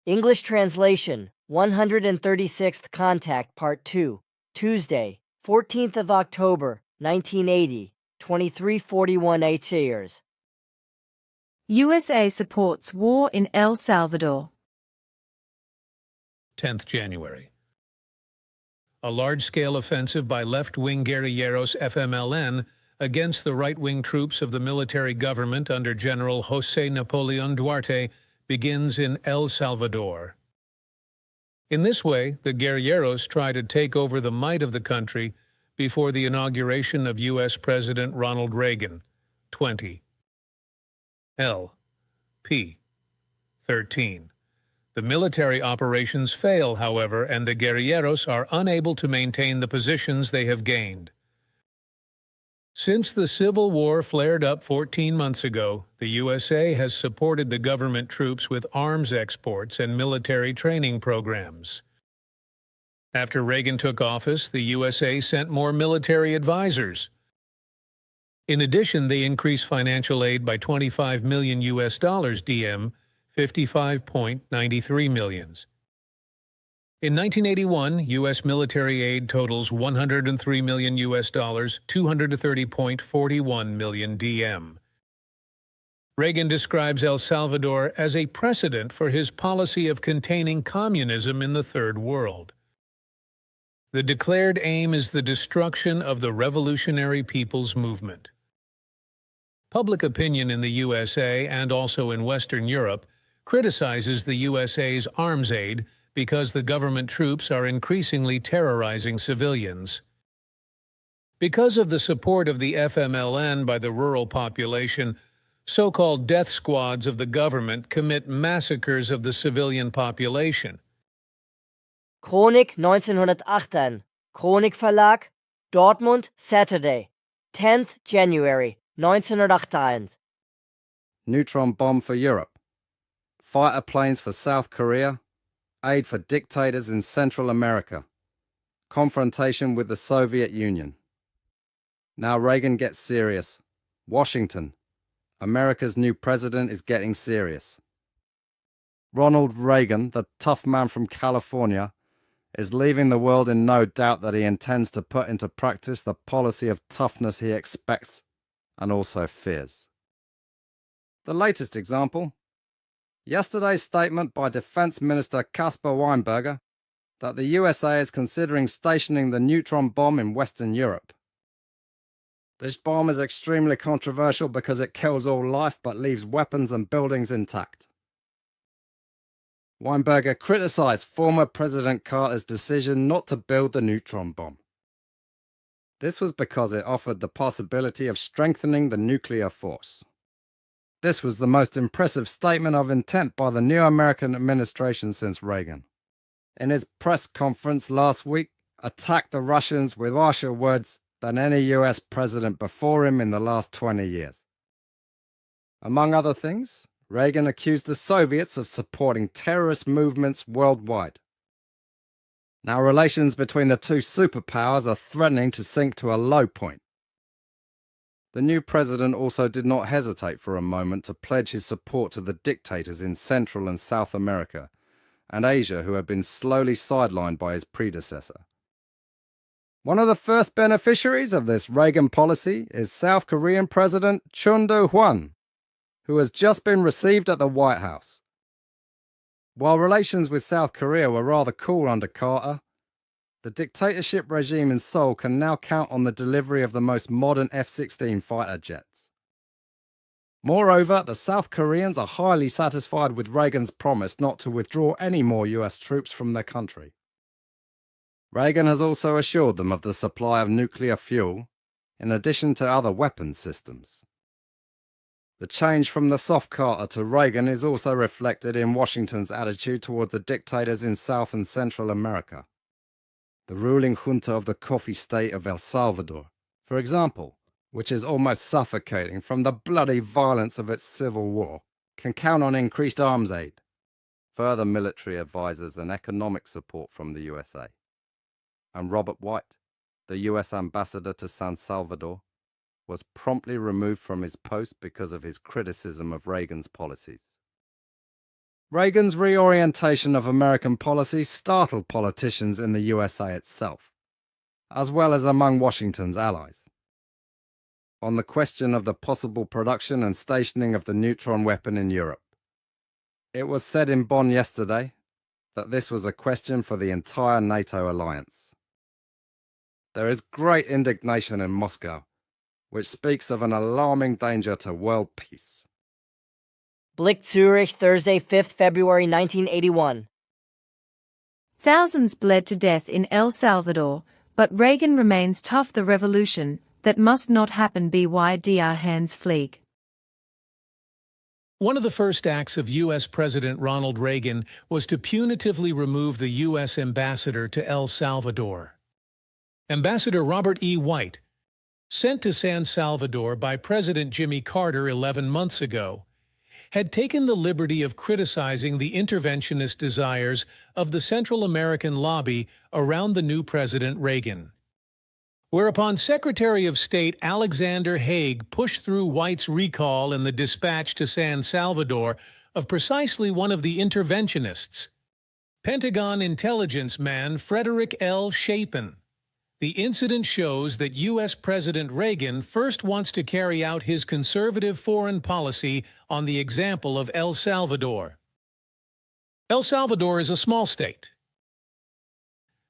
English translation, 136th Contact, Part 2, Tuesday, 14th of October, 1980, 23:41 years. USA supports war in El Salvador. 10th January. A large-scale offensive by left-wing guerrilleros FMLN against the right-wing troops of the military government under General José Napoleón Duarte begins in El Salvador. In this way, the guerrilleros try to take over the might of the country before the inauguration of U.S. President Ronald Reagan, 20. L. P. 13. The military operations fail, however, and the guerrilleros are unable to maintain the positions they have gained. Since the Civil War flared up 14 months ago, the USA has supported the government troops with arms exports and military training programs. After Reagan took office, the USA sent more military advisors. In addition, they increased financial aid by $25 million DM, 55.93 millions. In 1981, U.S. military aid totals $103 million, 230.41 million DM. Reagan describes El Salvador as a precedent for his policy of containing communism in the Third World. The declared aim is the destruction of the Revolutionary People's Movement. Public opinion in the USA and also in Western Europe criticizes the USA's arms aid because the government troops are increasingly terrorizing civilians. Because of the support of the FMLN by the rural population, so-called death squads of the government commit massacres of the civilian population. Chronik 1918, Chronik Verlag, Dortmund, Saturday, 10th January 1918. Neutron bomb for Europe. Fighter planes for South Korea. Aid for dictators in Central America. Confrontation with the Soviet Union. Now Reagan gets serious. Washington. America's new president is getting serious. Ronald Reagan, the tough man from California, is leaving the world in no doubt that he intends to put into practice the policy of toughness he expects and also fears. The latest example: yesterday's statement by Defense Minister Caspar Weinberger that the USA is considering stationing the neutron bomb in Western Europe. This bomb is extremely controversial because it kills all life but leaves weapons and buildings intact. Weinberger criticized former President Carter's decision not to build the neutron bomb. This was because it offered the possibility of strengthening the nuclear force. This was the most impressive statement of intent by the new American administration since Reagan. In his press conference last week, attacked the Russians with harsher words than any US president before him in the last 20 years. Among other things, Reagan accused the Soviets of supporting terrorist movements worldwide. Now relations between the two superpowers are threatening to sink to a low point. The new president also did not hesitate for a moment to pledge his support to the dictators in Central and South America and Asia who have been slowly sidelined by his predecessor. One of the first beneficiaries of this Reagan policy is South Korean President Chun Do-hwan, who has just been received at the White House. While relations with South Korea were rather cool under Carter, the dictatorship regime in Seoul can now count on the delivery of the most modern F-16 fighter jets. Moreover, the South Koreans are highly satisfied with Reagan's promise not to withdraw any more US troops from their country. Reagan has also assured them of the supply of nuclear fuel, in addition to other weapons systems. The change from the soft Carter to Reagan is also reflected in Washington's attitude toward the dictators in South and Central America. The ruling junta of the coffee state of El Salvador, for example, which is almost suffocating from the bloody violence of its civil war, can count on increased arms aid, further military advisors and economic support from the USA. And Robert White, the US ambassador to San Salvador, was promptly removed from his post because of his criticism of Reagan's policies. Reagan's reorientation of American policy startled politicians in the USA itself, as well as among Washington's allies. On the question of the possible production and stationing of the neutron weapon in Europe, it was said in Bonn yesterday that this was a question for the entire NATO alliance. There is great indignation in Moscow, which speaks of an alarming danger to world peace. Blick Zurich, Thursday, 5th February 1981. Thousands bled to death in El Salvador, but Reagan remains tough. The revolution that must not happen. BYDR Hans Flieg. One of the first acts of U.S. President Ronald Reagan was to punitively remove the U.S. ambassador to El Salvador. Ambassador Robert E. White, sent to San Salvador by President Jimmy Carter 11 months ago, had taken the liberty of criticizing the interventionist desires of the Central American lobby around the new President Reagan. Whereupon Secretary of State Alexander Haig pushed through White's recall in the dispatch to San Salvador of precisely one of the interventionists, Pentagon intelligence man Frederick L. Chapin. The incident shows that U.S. President Reagan first wants to carry out his conservative foreign policy on the example of El Salvador. El Salvador is a small state.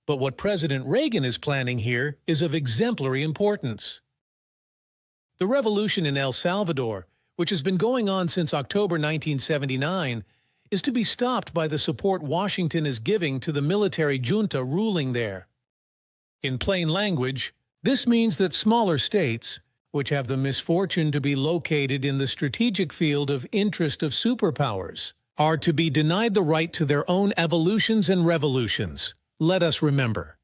But what President Reagan is planning here is of exemplary importance. The revolution in El Salvador, which has been going on since October 1979, is to be stopped by the support Washington is giving to the military junta ruling there. In plain language, this means that smaller states, which have the misfortune to be located in the strategic field of interest of superpowers, are to be denied the right to their own evolutions and revolutions. Let us remember.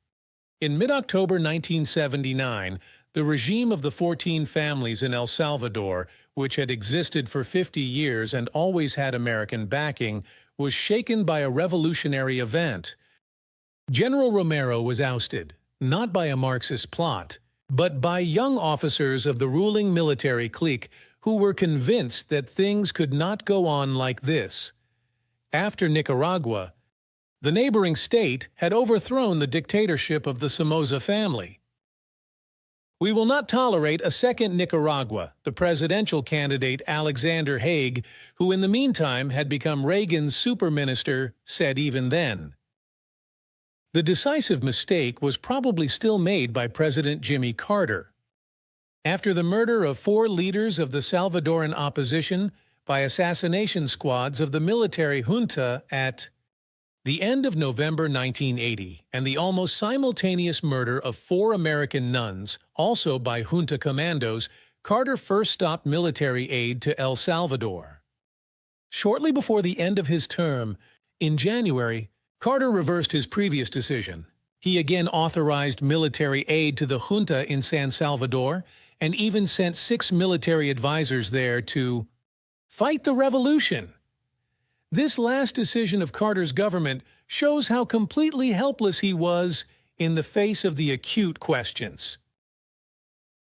In mid-October 1979, the regime of the 14 families in El Salvador, which had existed for 50 years and always had American backing, was shaken by a revolutionary event. General Romero was ousted, not by a Marxist plot, but by young officers of the ruling military clique who were convinced that things could not go on like this. After Nicaragua, the neighboring state had overthrown the dictatorship of the Somoza family. We will not tolerate a second Nicaragua, the presidential candidate Alexander Haig, who in the meantime had become Reagan's super minister, said even then. The decisive mistake was probably still made by President Jimmy Carter. After the murder of 4 leaders of the Salvadoran opposition by assassination squads of the military junta at the end of November 1980, and the almost simultaneous murder of 4 American nuns, also by junta commandos, Carter first stopped military aid to El Salvador. Shortly before the end of his term, in January, Carter reversed his previous decision. He again authorized military aid to the junta in San Salvador and even sent 6 military advisors there to fight the revolution. This last decision of Carter's government shows how completely helpless he was in the face of the acute questions.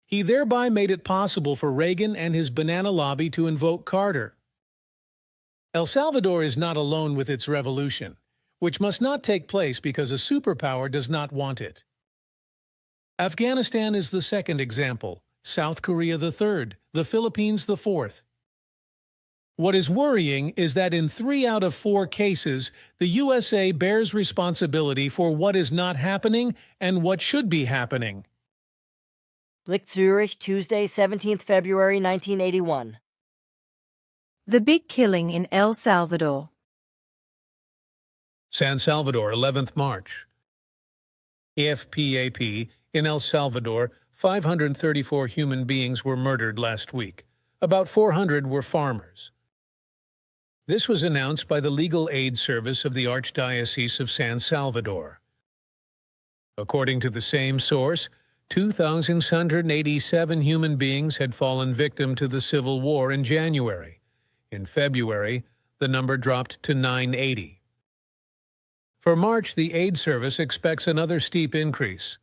He thereby made it possible for Reagan and his banana lobby to invoke Carter. El Salvador is not alone with its revolution, which must not take place because a superpower does not want it. Afghanistan is the second example, South Korea the third, the Philippines the fourth. What is worrying is that in 3 out of 4 cases, the USA bears responsibility for what is not happening and what should be happening. Blick Zurich, Tuesday, 17th February 1981. The big killing in El Salvador. San Salvador, 11th March. AFPAP, in El Salvador, 534 human beings were murdered last week. About 400 were farmers. This was announced by the Legal Aid Service of the Archdiocese of San Salvador. According to the same source, 2,687 human beings had fallen victim to the civil war in January. In February, the number dropped to 980. For March, the aid service expects another steep increase.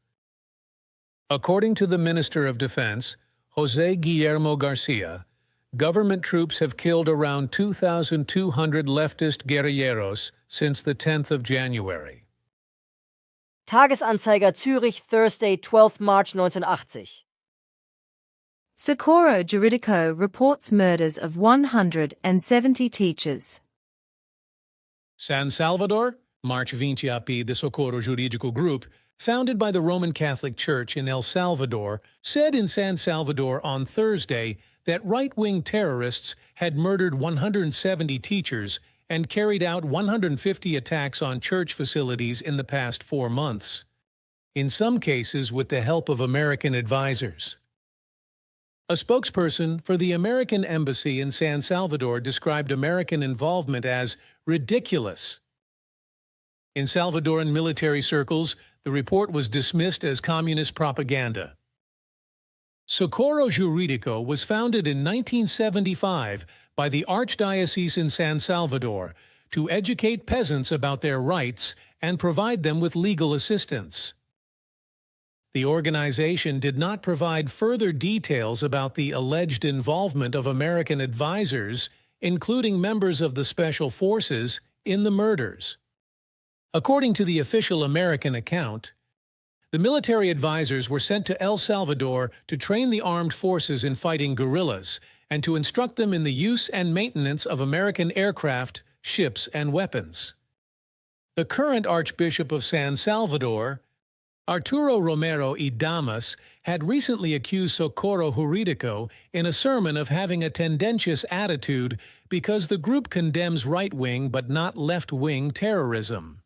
According to the Minister of Defense, José Guillermo Garcia, government troops have killed around 2,200 leftist guerrilleros since the 10th of January. Tagesanzeiger Zürich, Thursday, 12 March 1980. Socorro Juridico reports murders of 170 teachers. San Salvador, March 20 api the Socorro Jurídico Group, founded by the Roman Catholic Church in El Salvador, said in San Salvador on Thursday that right-wing terrorists had murdered 170 teachers and carried out 150 attacks on church facilities in the past 4 months, in some cases with the help of American advisors. A spokesperson for the American Embassy in San Salvador described American involvement as ridiculous. In Salvadoran military circles, the report was dismissed as communist propaganda. Socorro Jurídico was founded in 1975 by the Archdiocese in San Salvador to educate peasants about their rights and provide them with legal assistance. The organization did not provide further details about the alleged involvement of American advisors, including members of the Special Forces, in the murders. According to the official American account, the military advisors were sent to El Salvador to train the armed forces in fighting guerrillas and to instruct them in the use and maintenance of American aircraft, ships, and weapons. The current Archbishop of San Salvador, Arturo Romero y Damas, had recently accused Socorro Jurídico in a sermon of having a tendentious attitude because the group condemns right-wing but not left-wing terrorism.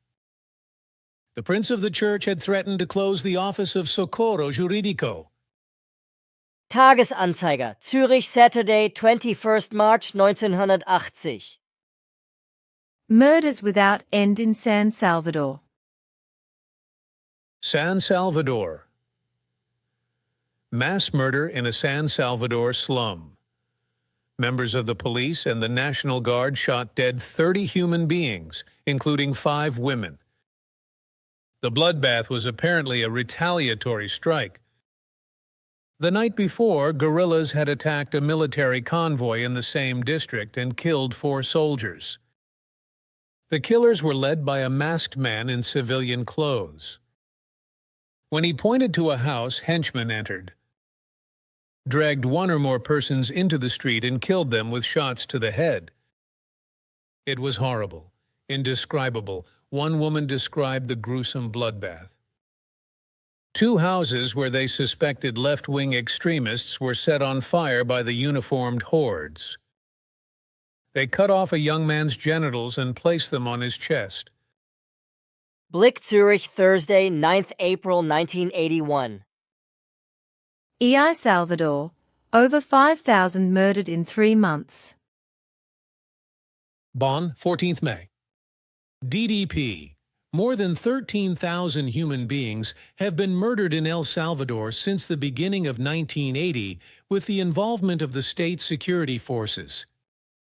The Prince of the Church had threatened to close the office of Socorro Jurídico. Tagesanzeiger Zürich, Saturday, 21st March 1980. Murders without end in San Salvador. San Salvador. Mass murder in a San Salvador slum. Members of the police and the National Guard shot dead 30 human beings, including 5 women. The bloodbath was apparently a retaliatory strike. The night before, guerrillas had attacked a military convoy in the same district and killed 4 soldiers. The killers were led by a masked man in civilian clothes. When he pointed to a house, henchmen entered, dragged 1 or more persons into the street and killed them with shots to the head. It was horrible, indescribable. One woman described the gruesome bloodbath. 2 houses where they suspected left-wing extremists were set on fire by the uniformed hordes. They cut off a young man's genitals and placed them on his chest. Blick Zürich, Thursday, 9th April 1981. El Salvador, over 5,000 murdered in 3 months. Bonn, 14th May. DDP. More than 13,000 human beings have been murdered in El Salvador since the beginning of 1980 with the involvement of the state security forces.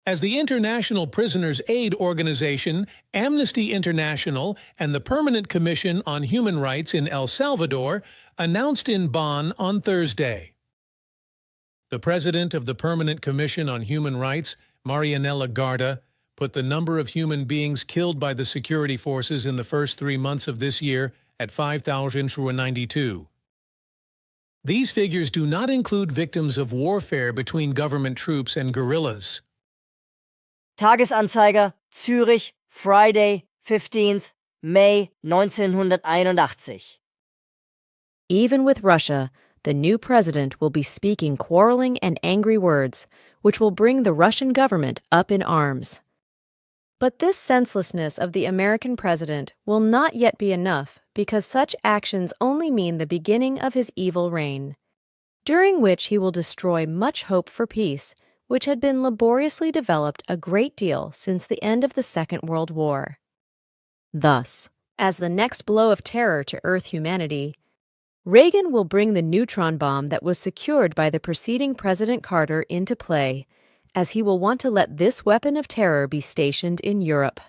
As the International Prisoners' Aid Organization, Amnesty International, and the Permanent Commission on Human Rights in El Salvador announced in Bonn on Thursday. The president of the Permanent Commission on Human Rights, Marianela Garda, put the number of human beings killed by the security forces in the first 3 months of this year at 5,092. These figures do not include victims of warfare between government troops and guerrillas. Tagesanzeiger Zürich, Friday, 15th May 1981. Even with Russia, the new president will be speaking quarreling and angry words, which will bring the Russian government up in arms. But this senselessness of the American president will not yet be enough because such actions only mean the beginning of his evil reign, during which he will destroy much hope for peace, which had been laboriously developed a great deal since the end of the Second World War. Thus, as the next blow of terror to Earth humanity, Reagan will bring the neutron bomb that was secured by the preceding President Carter into play, as he will want to let this weapon of terror be stationed in Europe.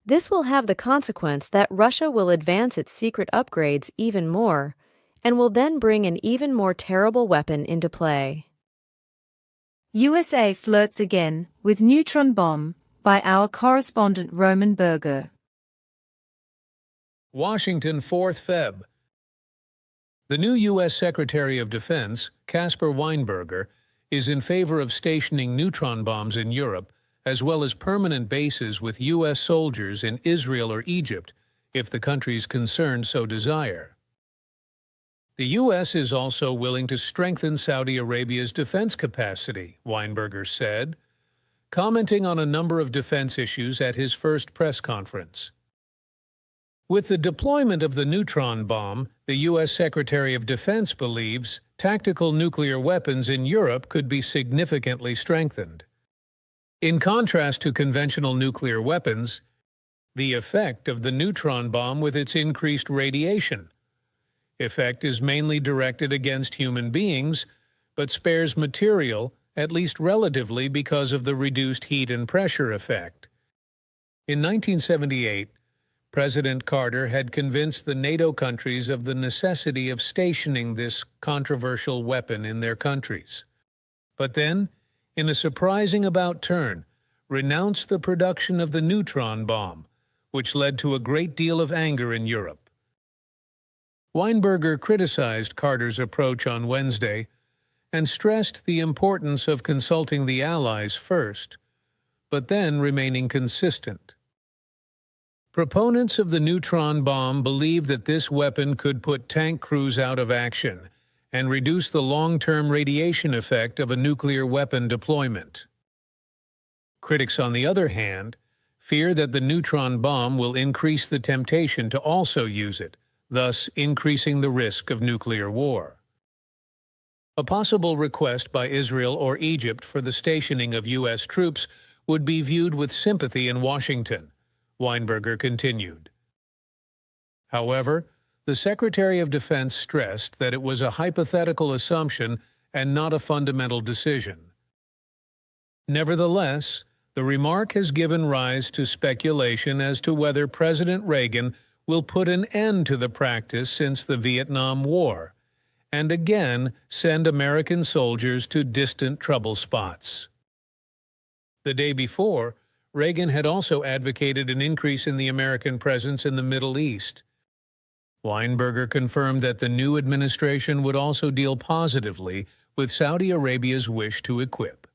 This will have the consequence that Russia will advance its secret upgrades even more, and will then bring an even more terrible weapon into play. USA flirts again with neutron bomb, by our correspondent Roman Berger. Washington, 4th Feb. The new U.S. Secretary of Defense, Caspar Weinberger, is in favor of stationing neutron bombs in Europe, as well as permanent bases with U.S. soldiers in Israel or Egypt, if the countries concerned so desire. The U.S. is also willing to strengthen Saudi Arabia's defense capacity, Weinberger said, commenting on a number of defense issues at his first press conference. With the deployment of the neutron bomb, the U.S. Secretary of Defense believes tactical nuclear weapons in Europe could be significantly strengthened. In contrast to conventional nuclear weapons, the effect of the neutron bomb with its increased radiation effect is mainly directed against human beings, but spares material, at least relatively, because of the reduced heat and pressure effect. In 1978, President Carter had convinced the NATO countries of the necessity of stationing this controversial weapon in their countries. But then, in a surprising about-turn, renounced the production of the neutron bomb, which led to a great deal of anger in Europe. Weinberger criticized Carter's approach on Wednesday and stressed the importance of consulting the Allies first, but then remaining consistent. Proponents of the neutron bomb believe that this weapon could put tank crews out of action and reduce the long-term radiation effect of a nuclear weapon deployment. Critics, on the other hand, fear that the neutron bomb will increase the temptation to also use it, thus increasing the risk of nuclear war. A possible request by Israel or Egypt for the stationing of U.S. troops would be viewed with sympathy in Washington, Weinberger continued. However, the Secretary of Defense stressed that it was a hypothetical assumption and not a fundamental decision. Nevertheless, the remark has given rise to speculation as to whether President Reagan will put an end to the practice since the Vietnam War, and again send American soldiers to distant trouble spots. The day before, Reagan had also advocated an increase in the American presence in the Middle East. Weinberger confirmed that the new administration would also deal positively with Saudi Arabia's wish to equip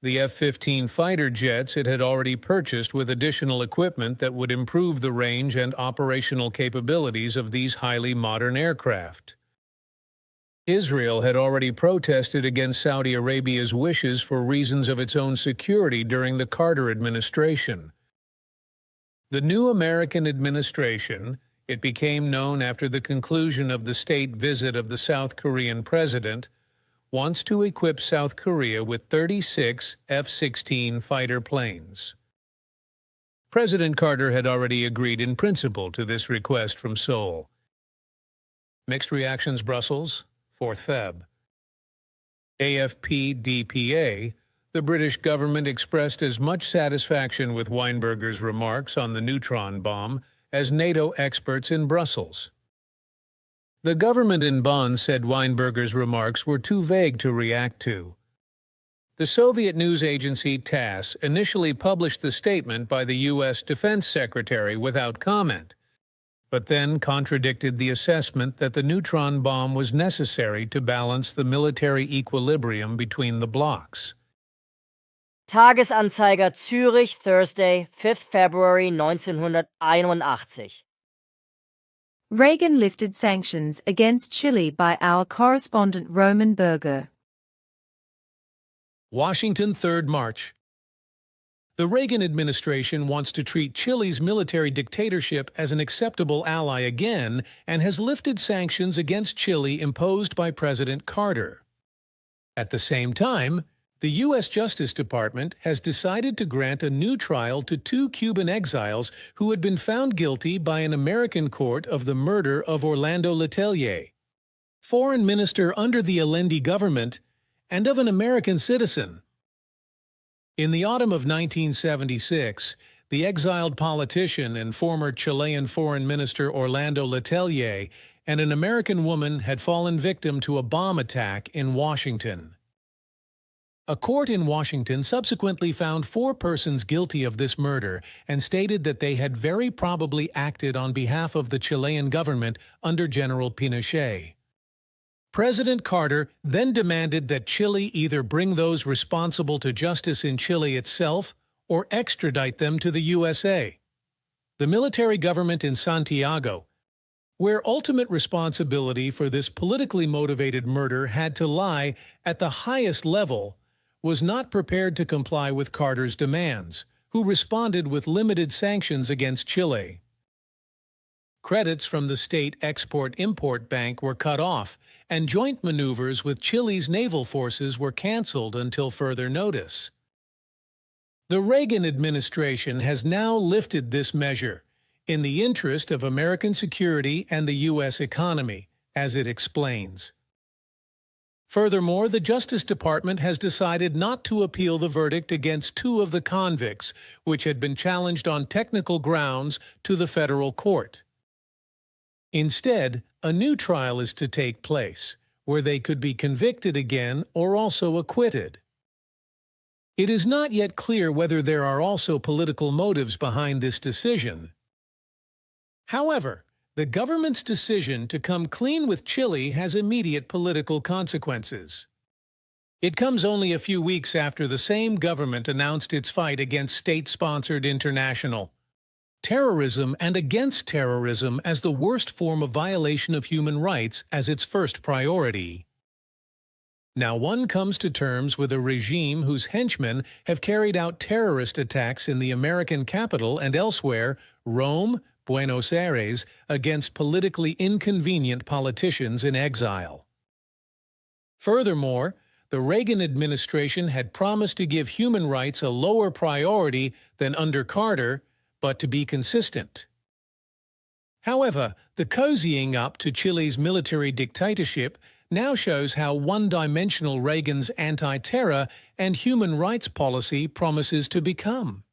the F-15 fighter jets it had already purchased with additional equipment that would improve the range and operational capabilities of these highly modern aircraft. Israel had already protested against Saudi Arabia's wishes for reasons of its own security during the Carter administration. The new American administration, it became known after the conclusion of the state visit of the South Korean president, wants to equip South Korea with 36 F-16 fighter planes. President Carter had already agreed in principle to this request from Seoul. Mixed reactions, Brussels, 4th Feb. AFP-DPA, the British government expressed as much satisfaction with Weinberger's remarks on the neutron bomb as NATO experts in Brussels. The government in Bonn said Weinberger's remarks were too vague to react to. The Soviet news agency TASS initially published the statement by the U.S. Defense Secretary without comment, but then contradicted the assessment that the neutron bomb was necessary to balance the military equilibrium between the blocs. Tagesanzeiger Zürich, Thursday, 5th February 1981. Reagan lifted sanctions against Chile, by our correspondent Roman Berger. Washington, 3rd March. The Reagan administration wants to treat Chile's military dictatorship as an acceptable ally again and has lifted sanctions against Chile imposed by President Carter. At the same time, the U.S. Justice Department has decided to grant a new trial to 2 Cuban exiles who had been found guilty by an American court of the murder of Orlando Letelier, foreign minister under the Allende government, and of an American citizen. In the autumn of 1976, the exiled politician and former Chilean foreign minister Orlando Letelier and an American woman had fallen victim to a bomb attack in Washington. A court in Washington subsequently found 4 persons guilty of this murder and stated that they had very probably acted on behalf of the Chilean government under General Pinochet. President Carter then demanded that Chile either bring those responsible to justice in Chile itself or extradite them to the USA. The military government in Santiago, where ultimate responsibility for this politically motivated murder had to lie at the highest level, was not prepared to comply with Carter's demands, who responded with limited sanctions against Chile. Credits from the state Export-Import Bank were cut off, and joint maneuvers with Chile's naval forces were canceled until further notice. The Reagan administration has now lifted this measure in the interest of American security and the U.S. economy, as it explains. Furthermore, the Justice Department has decided not to appeal the verdict against 2 of the convicts, which had been challenged on technical grounds to the federal court. Instead, a new trial is to take place, where they could be convicted again or also acquitted. It is not yet clear whether there are also political motives behind this decision. However, the government's decision to come clean with Chile has immediate political consequences. It comes only a few weeks after the same government announced its fight against state-sponsored international terrorism and against terrorism as the worst form of violation of human rights as its first priority. Now one comes to terms with a regime whose henchmen have carried out terrorist attacks in the American capital and elsewhere, Rome, Buenos Aires, against politically inconvenient politicians in exile. Furthermore, the Reagan administration had promised to give human rights a lower priority than under Carter, but to be consistent. However, the cozying up to Chile's military dictatorship now shows how one-dimensional Reagan's anti-terror and human rights policy promises to become.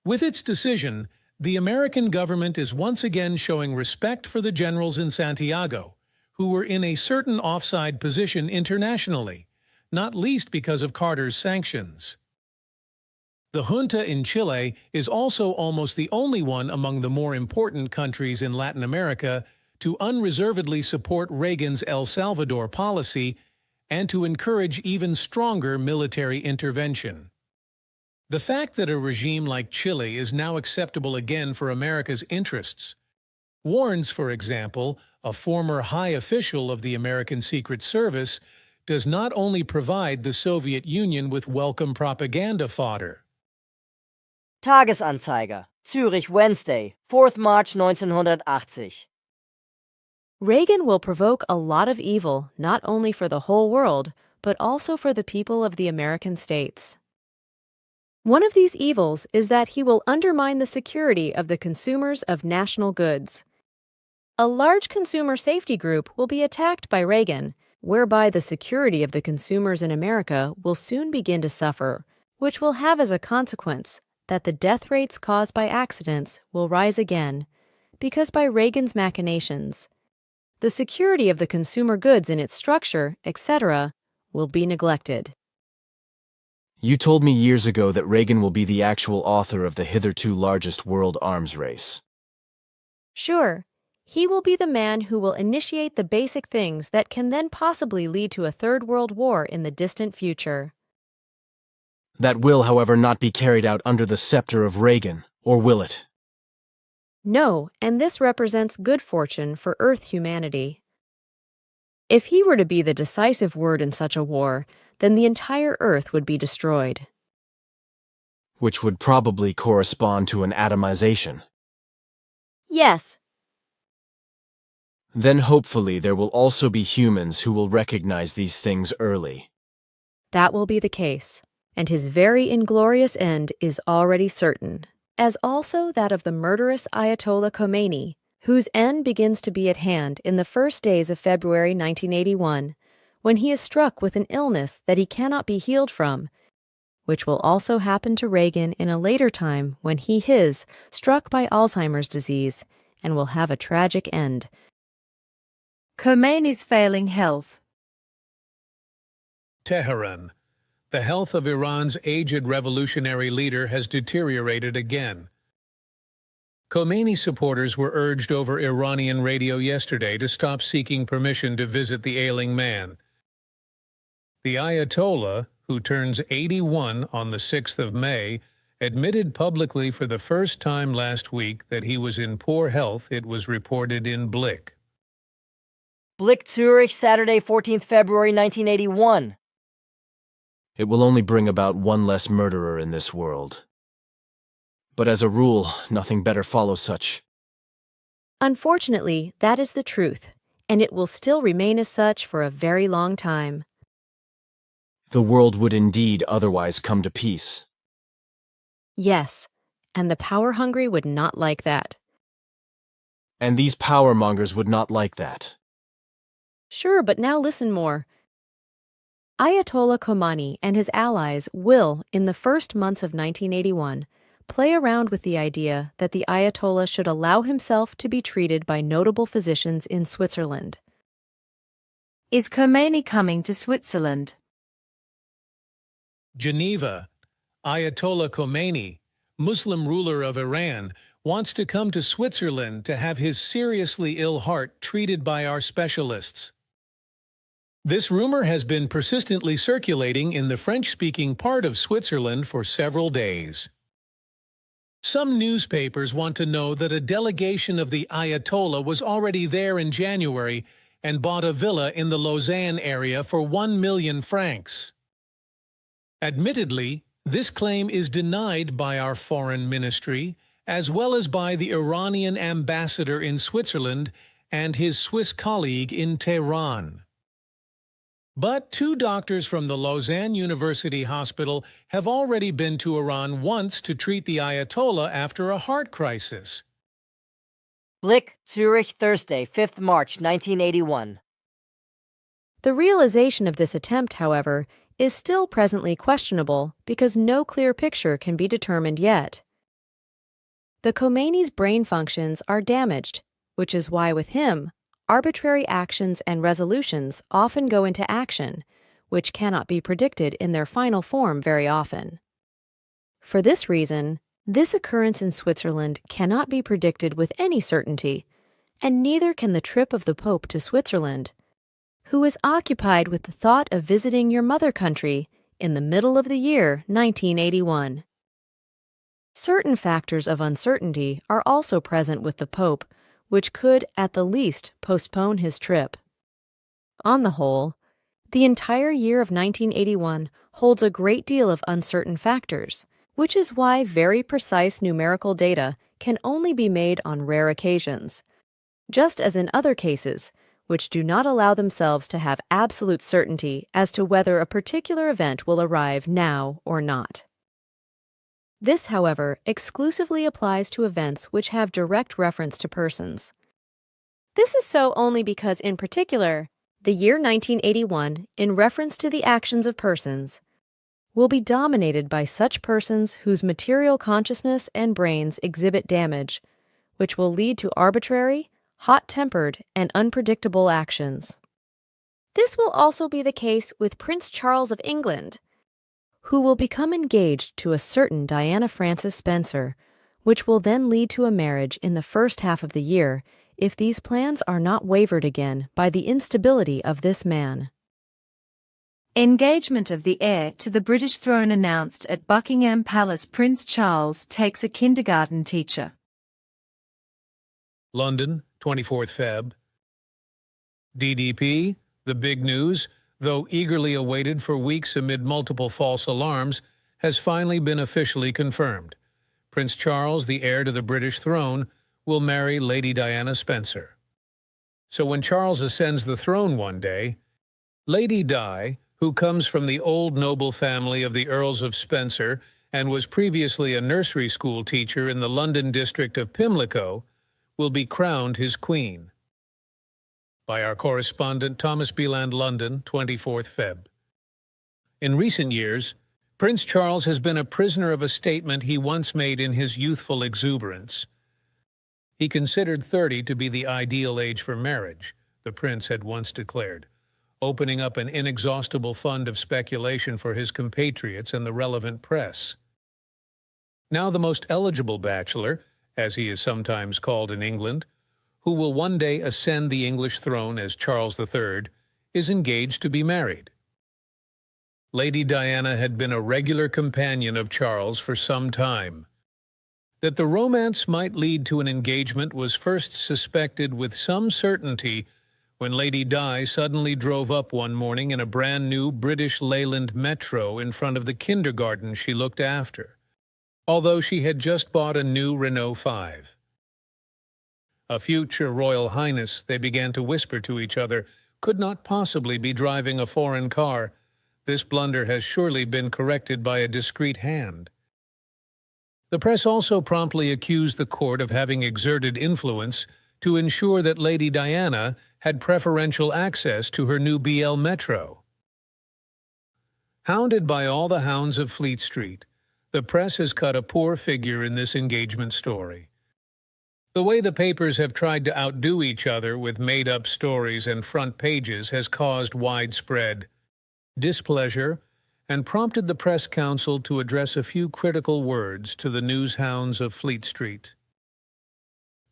With its decision, the American government is once again showing respect for the generals in Santiago, who were in a certain offside position internationally, not least because of Carter's sanctions. The junta in Chile is also almost the only one among the more important countries in Latin America to unreservedly support Reagan's El Salvador policy and to encourage even stronger military intervention. The fact that a regime like Chile is now acceptable again for America's interests warns, for example, a former high official of the American Secret Service does not only provide the Soviet Union with welcome propaganda fodder. Tagesanzeiger, Zürich, Wednesday, 4th March 1980. Reagan will provoke a lot of evil, not only for the whole world, but also for the people of the American states. One of these evils is that he will undermine the security of the consumers of national goods. A large consumer safety group will be attacked by Reagan, whereby the security of the consumers in America will soon begin to suffer, which will have as a consequence that the death rates caused by accidents will rise again, because by Reagan's machinations, the security of the consumer goods in its structure, etc., will be neglected. You told me years ago that Reagan will be the actual author of the hitherto largest world arms race. Sure, he will be the man who will initiate the basic things that can then possibly lead to a third world war in the distant future. That will, however, not be carried out under the scepter of Reagan, or will it? No, and this represents good fortune for Earth humanity. If he were to be the decisive word in such a war, then the entire Earth would be destroyed. Which would probably correspond to an atomization. Yes. Then hopefully there will also be humans who will recognize these things early. That will be the case, and his very inglorious end is already certain, as also that of the murderous Ayatollah Khomeini, whose end begins to be at hand in the first days of February 1981, when he is struck with an illness that he cannot be healed from, which will also happen to Reagan in a later time when he is struck by Alzheimer's disease and will have a tragic end. Khomeini's failing health. Tehran, the health of Iran's aged revolutionary leader has deteriorated again. Khomeini supporters were urged over Iranian radio yesterday to stop seeking permission to visit the ailing man. The Ayatollah, who turns 81 on the 6th of May, admitted publicly for the first time last week that he was in poor health, it was reported in Blick. Blick, Zurich, Saturday, 14th February 1981. It will only bring about one less murderer in this world. But as a rule, nothing better follows such. Unfortunately, that is the truth, and it will still remain as such for a very long time. The world would indeed otherwise come to peace. Yes, and the power-hungry would not like that. And these power-mongers would not like that. Sure, but now listen more. Ayatollah Khomeini and his allies will, in the first months of 1981, play around with the idea that the Ayatollah should allow himself to be treated by notable physicians in Switzerland. Is Khomeini coming to Switzerland? Geneva. Ayatollah Khomeini, Muslim ruler of Iran, wants to come to Switzerland to have his seriously ill heart treated by our specialists. This rumor has been persistently circulating in the French-speaking part of Switzerland for several days. Some newspapers want to know that a delegation of the Ayatollah was already there in January and bought a villa in the Lausanne area for 1 million francs. Admittedly, this claim is denied by our foreign ministry, as well as by the Iranian ambassador in Switzerland and his Swiss colleague in Tehran. But 2 doctors from the Lausanne University Hospital have already been to Iran once to treat the Ayatollah after a heart crisis. Blick, Zurich, Thursday, 5th March 1981. The realization of this attempt, however, is still presently questionable because no clear picture can be determined yet. The Khomeini's brain functions are damaged, which is why with him, arbitrary actions and resolutions often go into action, which cannot be predicted in their final form very often. For this reason, this occurrence in Switzerland cannot be predicted with any certainty, and neither can the trip of the Pope to Switzerland, who is occupied with the thought of visiting your mother country in the middle of the year 1981. Certain factors of uncertainty are also present with the Pope, which could, at the least, postpone his trip. On the whole, the entire year of 1981 holds a great deal of uncertain factors, which is why very precise numerical data can only be made on rare occasions, just as in other cases, which do not allow themselves to have absolute certainty as to whether a particular event will arrive now or not. This, however, exclusively applies to events which have direct reference to persons. This is so only because, in particular, the year 1981, in reference to the actions of persons, will be dominated by such persons whose material consciousness and brains exhibit damage, which will lead to arbitrary, hot-tempered, and unpredictable actions. This will also be the case with Prince Charles of England, who will become engaged to a certain Diana Frances Spencer, which will then lead to a marriage in the first half of the year if these plans are not wavered again by the instability of this man. Engagement of the heir to the British throne announced at Buckingham Palace. Prince Charles takes a kindergarten teacher. London, 24th Feb. DDP, the big news, though eagerly awaited for weeks amid multiple false alarms, has finally been officially confirmed. Prince Charles, the heir to the British throne, will marry Lady Diana Spencer. So when Charles ascends the throne one day, Lady Di, who comes from the old noble family of the Earls of Spencer and was previously a nursery school teacher in the London district of Pimlico, will be crowned his queen. By our correspondent Thomas Beland, London, 24th Feb. In recent years, Prince Charles has been a prisoner of a statement he once made in his youthful exuberance. He considered 30 to be the ideal age for marriage, the prince had once declared. opening up an inexhaustible fund of speculation for his compatriots and the relevant press. Now the most eligible bachelor, as he is sometimes called in England, who will one day ascend the English throne as Charles III, is engaged to be married. Lady Diana had been a regular companion of Charles for some time. That the romance might lead to an engagement was first suspected with some certainty when Lady Di suddenly drove up one morning in a brand-new British Leyland Metro in front of the kindergarten she looked after, although she had just bought a new Renault 5. A future Royal Highness, they began to whisper to each other, could not possibly be driving a foreign car. This blunder has surely been corrected by a discreet hand. The press also promptly accused the court of having exerted influence to ensure that Lady Diana had preferential access to her new BL Metro. Hounded by all the hounds of Fleet Street, the press has cut a poor figure in this engagement story. The way the papers have tried to outdo each other with made-up stories and front pages has caused widespread displeasure and prompted the Press Council to address a few critical words to the news hounds of Fleet Street.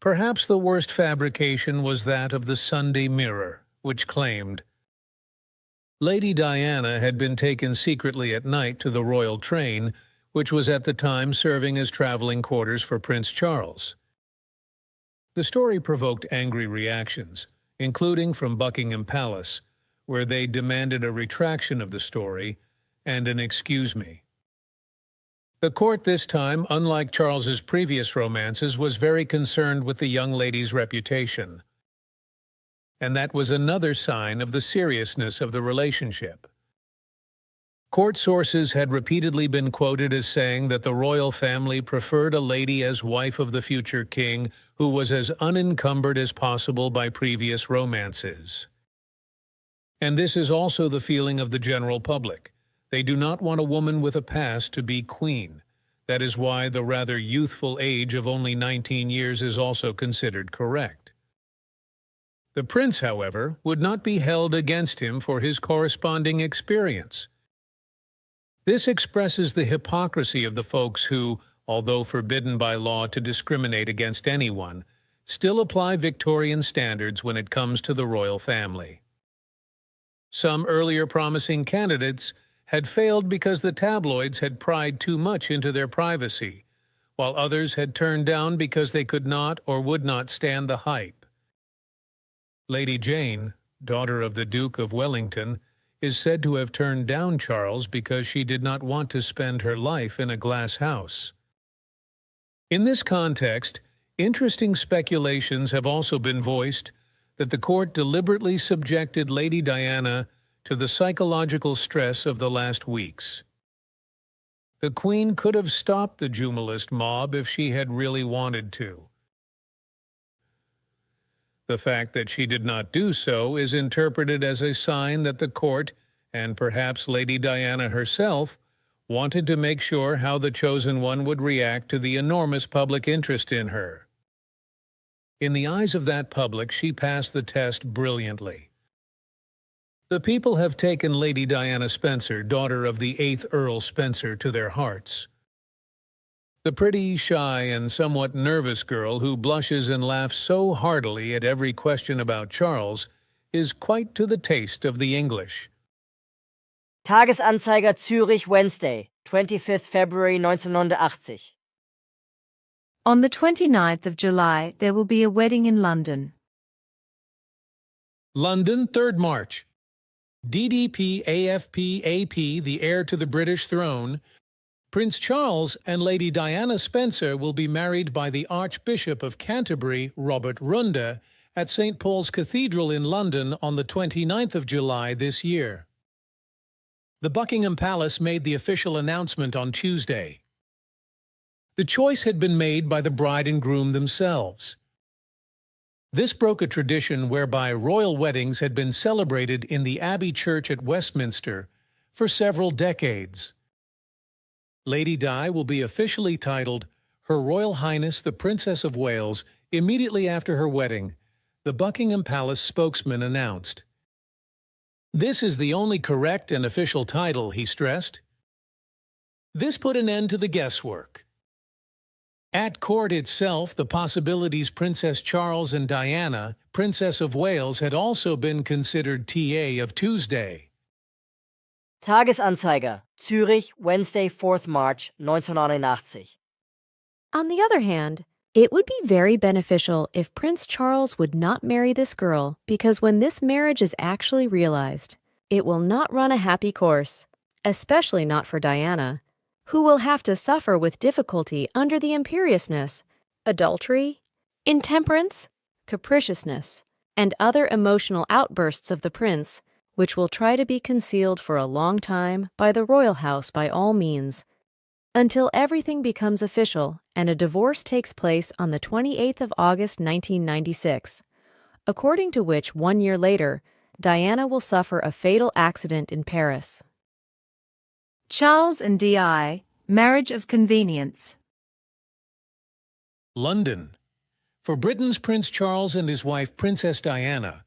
Perhaps the worst fabrication was that of the Sunday Mirror, which claimed Lady Diana had been taken secretly at night to the royal train, which was at the time serving as traveling quarters for Prince Charles. The story provoked angry reactions, including from Buckingham Palace, where they demanded a retraction of the story and an excuse me. The court this time, unlike Charles's previous romances, was very concerned with the young lady's reputation. And that was another sign of the seriousness of the relationship. Court sources had repeatedly been quoted as saying that the royal family preferred a lady as wife of the future king who was as unencumbered as possible by previous romances. And this is also the feeling of the general public. They do not want a woman with a past to be queen. That is why the rather youthful age of only 19 years is also considered correct. The prince, however, would not be held against him for his corresponding experience. This expresses the hypocrisy of the folks who, although forbidden by law to discriminate against anyone, still apply Victorian standards when it comes to the royal family. Some earlier promising candidates had failed because the tabloids had pried too much into their privacy, while others had turned down because they could not or would not stand the hype. Lady Jane, daughter of the Duke of Wellington, is said to have turned down Charles because she did not want to spend her life in a glass house. In this context, interesting speculations have also been voiced that the court deliberately subjected Lady Diana to the psychological stress of the last weeks. The Queen could have stopped the Jumalist mob if she had really wanted to. The fact that she did not do so is interpreted as a sign that the court, and perhaps Lady Diana herself, wanted to make sure how the chosen one would react to the enormous public interest in her. In the eyes of that public, she passed the test brilliantly. The people have taken Lady Diana Spencer, daughter of the 8th Earl Spencer, to their hearts. The pretty, shy, and somewhat nervous girl who blushes and laughs so heartily at every question about Charles is quite to the taste of the English. Tagesanzeiger Zürich, Wednesday, 25th February 1980. On the 29th of July, there will be a wedding in London. London, 3rd March. DDP AFP AP, the heir to the British throne, Prince Charles and Lady Diana Spencer will be married by the Archbishop of Canterbury, Robert Runda, at St. Paul's Cathedral in London on the 29th of July this year. The Buckingham Palace made the official announcement on Tuesday. The choice had been made by the bride and groom themselves. This broke a tradition whereby royal weddings had been celebrated in the Abbey Church at Westminster for several decades. Lady Di will be officially titled Her Royal Highness the Princess of Wales immediately after her wedding, the Buckingham Palace spokesman announced. This is the only correct and official title, he stressed. This put an end to the guesswork. At court itself, the possibilities Princess Charles and Diana, Princess of Wales, had also been considered TA of Tuesday. Tagesanzeiger, Zürich, Wednesday, 4th March 1989. On the other hand, it would be very beneficial if Prince Charles would not marry this girl, because when this marriage is actually realized, it will not run a happy course, especially not for Diana, who will have to suffer with difficulty under the imperiousness, adultery, intemperance, capriciousness, and other emotional outbursts of the prince, which will try to be concealed for a long time by the royal house by all means, until everything becomes official and a divorce takes place on the 28th of August 1996, according to which 1 year later, Diana will suffer a fatal accident in Paris. Charles and Di, marriage of convenience. London. For Britain's Prince Charles and his wife Princess Diana,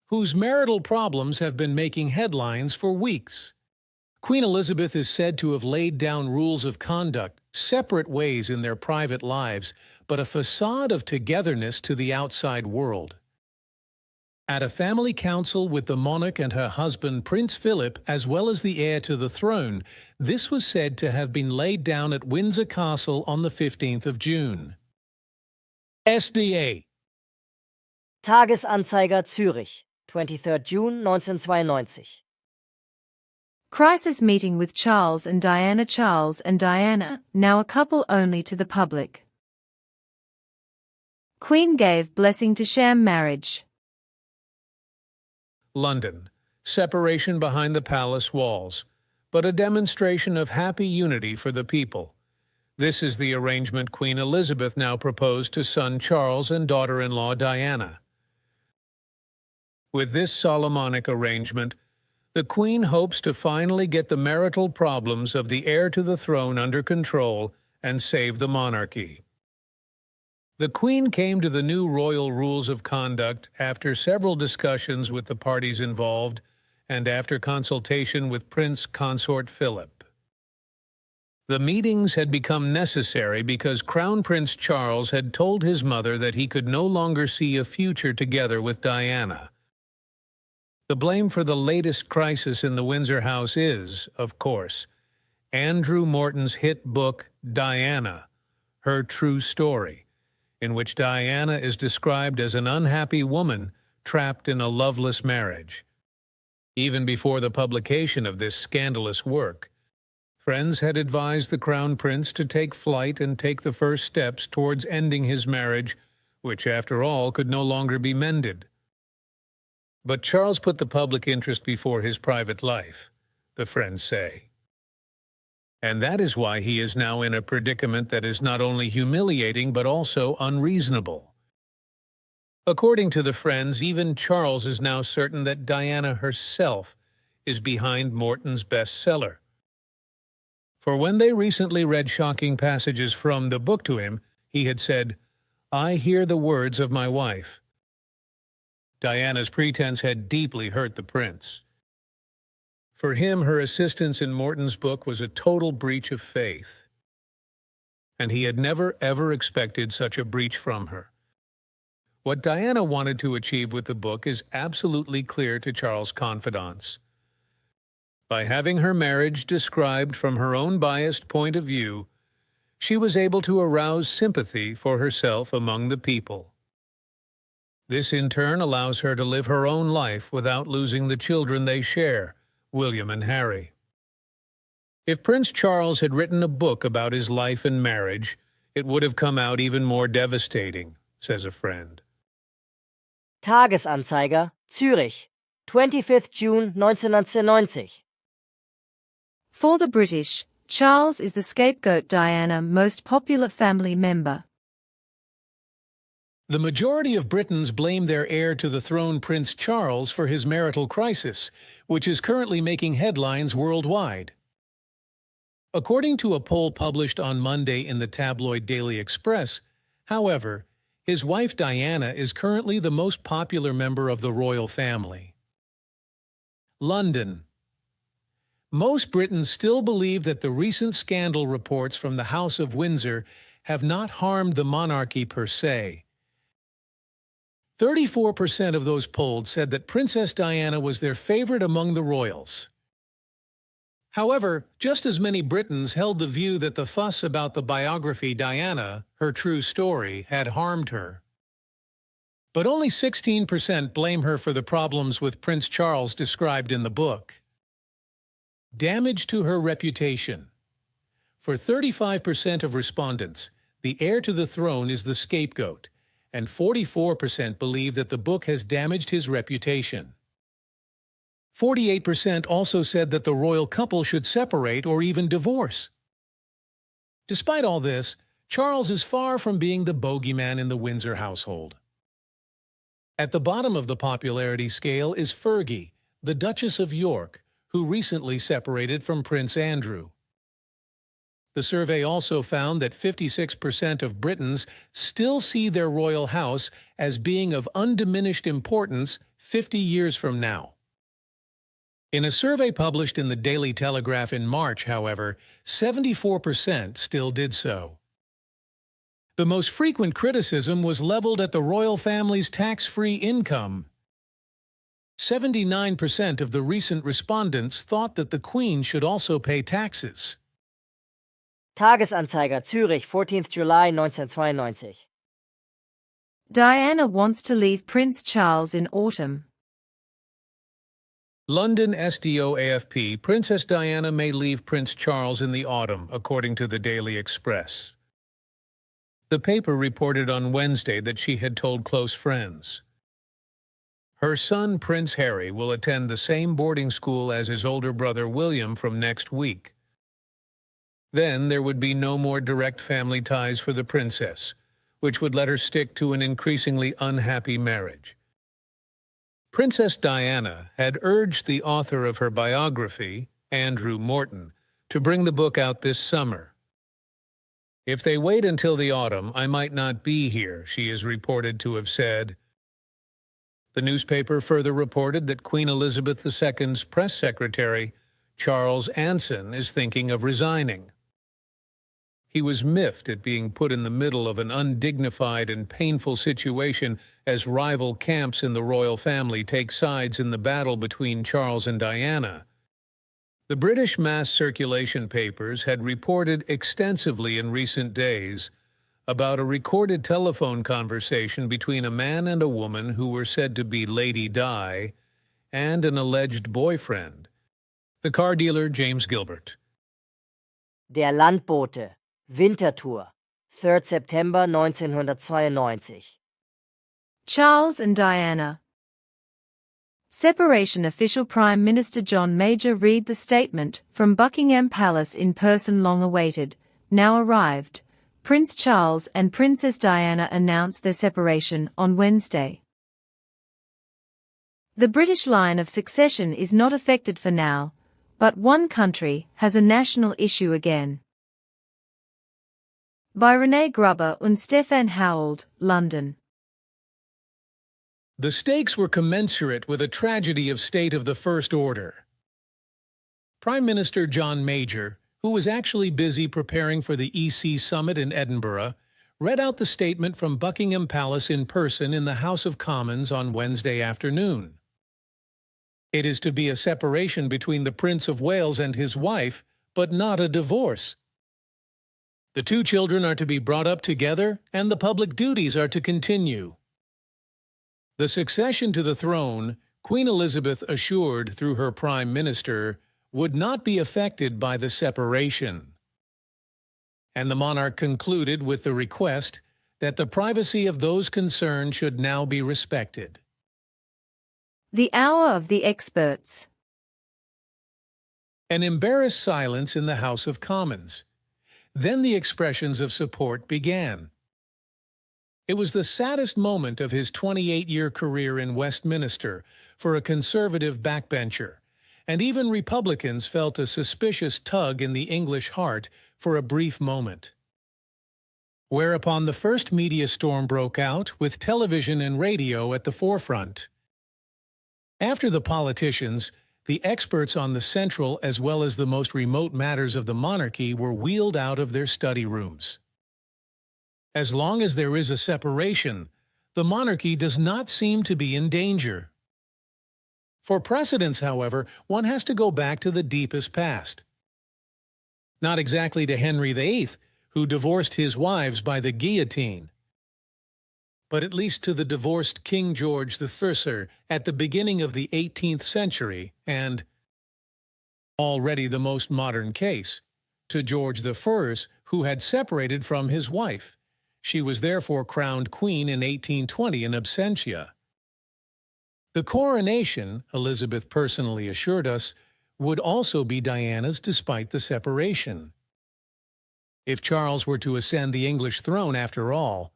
whose marital problems have been making headlines for weeks. Queen Elizabeth is said to have laid down rules of conduct, separate ways in their private lives, but a facade of togetherness to the outside world. At a family council with the monarch and her husband Prince Philip, as well as the heir to the throne, this was said to have been laid down at Windsor Castle on the 15th of June. SDA. Tagesanzeiger, Zürich, 23rd June 1992. Crisis meeting with Charles and Diana. Charles and Diana, now a couple only to the public. Queen gave blessing to sham marriage. London. Separation behind the palace walls, but a demonstration of happy unity for the people. This is the arrangement Queen Elizabeth now proposed to son Charles and daughter-in-law Diana. With this Solomonic arrangement, the Queen hopes to finally get the marital problems of the heir to the throne under control and save the monarchy. The Queen came to the new royal rules of conduct after several discussions with the parties involved and after consultation with Prince Consort Philip. The meetings had become necessary because Crown Prince Charles had told his mother that he could no longer see a future together with Diana. The blame for the latest crisis in the Windsor House is, of course, Andrew Morton's hit book, Diana, Her True Story, in which Diana is described as an unhappy woman trapped in a loveless marriage. Even before the publication of this scandalous work, friends had advised the Crown Prince to take flight and take the first steps towards ending his marriage, which, after all, could no longer be mended. But Charles put the public interest before his private life, the friends say. And that is why he is now in a predicament that is not only humiliating but also unreasonable. According to the friends, even Charles is now certain that Diana herself is behind Morton's bestseller. For when they recently read shocking passages from the book to him, he had said, "I hear the words of my wife." Diana's pretense had deeply hurt the prince. For him, her assistance in Morton's book was a total breach of faith. And he had never, ever expected such a breach from her. What Diana wanted to achieve with the book is absolutely clear to Charles' confidants. By having her marriage described from her own biased point of view, she was able to arouse sympathy for herself among the people. This in turn allows her to live her own life without losing the children they share, William and Harry. If Prince Charles had written a book about his life and marriage, it would have come out even more devastating, says a friend. Tagesanzeiger, Zürich, 25th June 1990. For the British, Charles is the scapegoat. Diana, most popular family member. The majority of Britons blame their heir to the throne, Prince Charles, for his marital crisis, which is currently making headlines worldwide. According to a poll published on Monday in the tabloid Daily Express, however, his wife Diana is currently the most popular member of the royal family. London. Most Britons still believe that the recent scandal reports from the House of Windsor have not harmed the monarchy per se. 34% of those polled said that Princess Diana was their favorite among the royals. However, just as many Britons held the view that the fuss about the biography Diana, her true story, had harmed her. But only 16% blame her for the problems with Prince Charles described in the book. Damage to her reputation. For 35% of respondents, the heir to the throne is the scapegoat, and 44% believe that the book has damaged his reputation. 48% also said that the royal couple should separate or even divorce. Despite all this, Charles is far from being the bogeyman in the Windsor household. At the bottom of the popularity scale is Fergie, the Duchess of York, who recently separated from Prince Andrew. The survey also found that 56% of Britons still see their royal house as being of undiminished importance 50 years from now. In a survey published in the Daily Telegraph in March, however, 74% still did so. The most frequent criticism was leveled at the royal family's tax-free income. 79% of the recent respondents thought that the Queen should also pay taxes. Tagesanzeiger, Zürich, 14th July 1992. Diana wants to leave Prince Charles in autumn. London SDO AFP, Princess Diana may leave Prince Charles in the autumn, according to the Daily Express. The paper reported on Wednesday that she had told close friends. Her son, Prince Harry, will attend the same boarding school as his older brother William from next week. Then there would be no more direct family ties for the princess, which would let her stick to an increasingly unhappy marriage. Princess Diana had urged the author of her biography, Andrew Morton, to bring the book out this summer. "If they wait until the autumn, I might not be here," she is reported to have said. The newspaper further reported that Queen Elizabeth II's press secretary, Charles Anson, is thinking of resigning. He was miffed at being put in the middle of an undignified and painful situation as rival camps in the royal family take sides in the battle between Charles and Diana. The British mass circulation papers had reported extensively in recent days about a recorded telephone conversation between a man and a woman who were said to be Lady Di and an alleged boyfriend. The car dealer James Gilbert. Der Landbote, Winterthur, 3rd September 1992. Charles and Diana. Separation official Prime Minister John Major read the statement from Buckingham Palace in person long awaited, now arrived. Prince Charles and Princess Diana announced their separation on Wednesday. The British line of succession is not affected for now, but one country has a national issue again. By Renee Grubber and Stefan Howald, London. The stakes were commensurate with a tragedy of state of the first order. Prime Minister John Major, who was actually busy preparing for the EC summit in Edinburgh, read out the statement from Buckingham Palace in person in the House of Commons on Wednesday afternoon. It is to be a separation between the Prince of Wales and his wife, but not a divorce. The two children are to be brought up together, and the public duties are to continue. The succession to the throne, Queen Elizabeth assured through her Prime Minister, would not be affected by the separation. And the monarch concluded with the request that the privacy of those concerned should now be respected. The hour of the experts. An embarrassed silence in the House of Commons. Then the expressions of support began. It was the saddest moment of his 28-year career in Westminster for a conservative backbencher, and even Republicans felt a suspicious tug in the English heart for a brief moment. Whereupon the first media storm broke out, with television and radio at the forefront. After the politicians, the experts on the central as well as the most remote matters of the monarchy were wheeled out of their study rooms. As long as there is a separation, the monarchy does not seem to be in danger. For precedence, however, one has to go back to the deepest past. Not exactly to Henry VIII, who divorced his wives by the guillotine, but at least to the divorced King George I at the beginning of the 18th century and, already the most modern case, to George I, who had separated from his wife. She was therefore crowned queen in 1820 in absentia. The coronation, Elizabeth personally assured us, would also be Diana's despite the separation. If Charles were to ascend the English throne after all,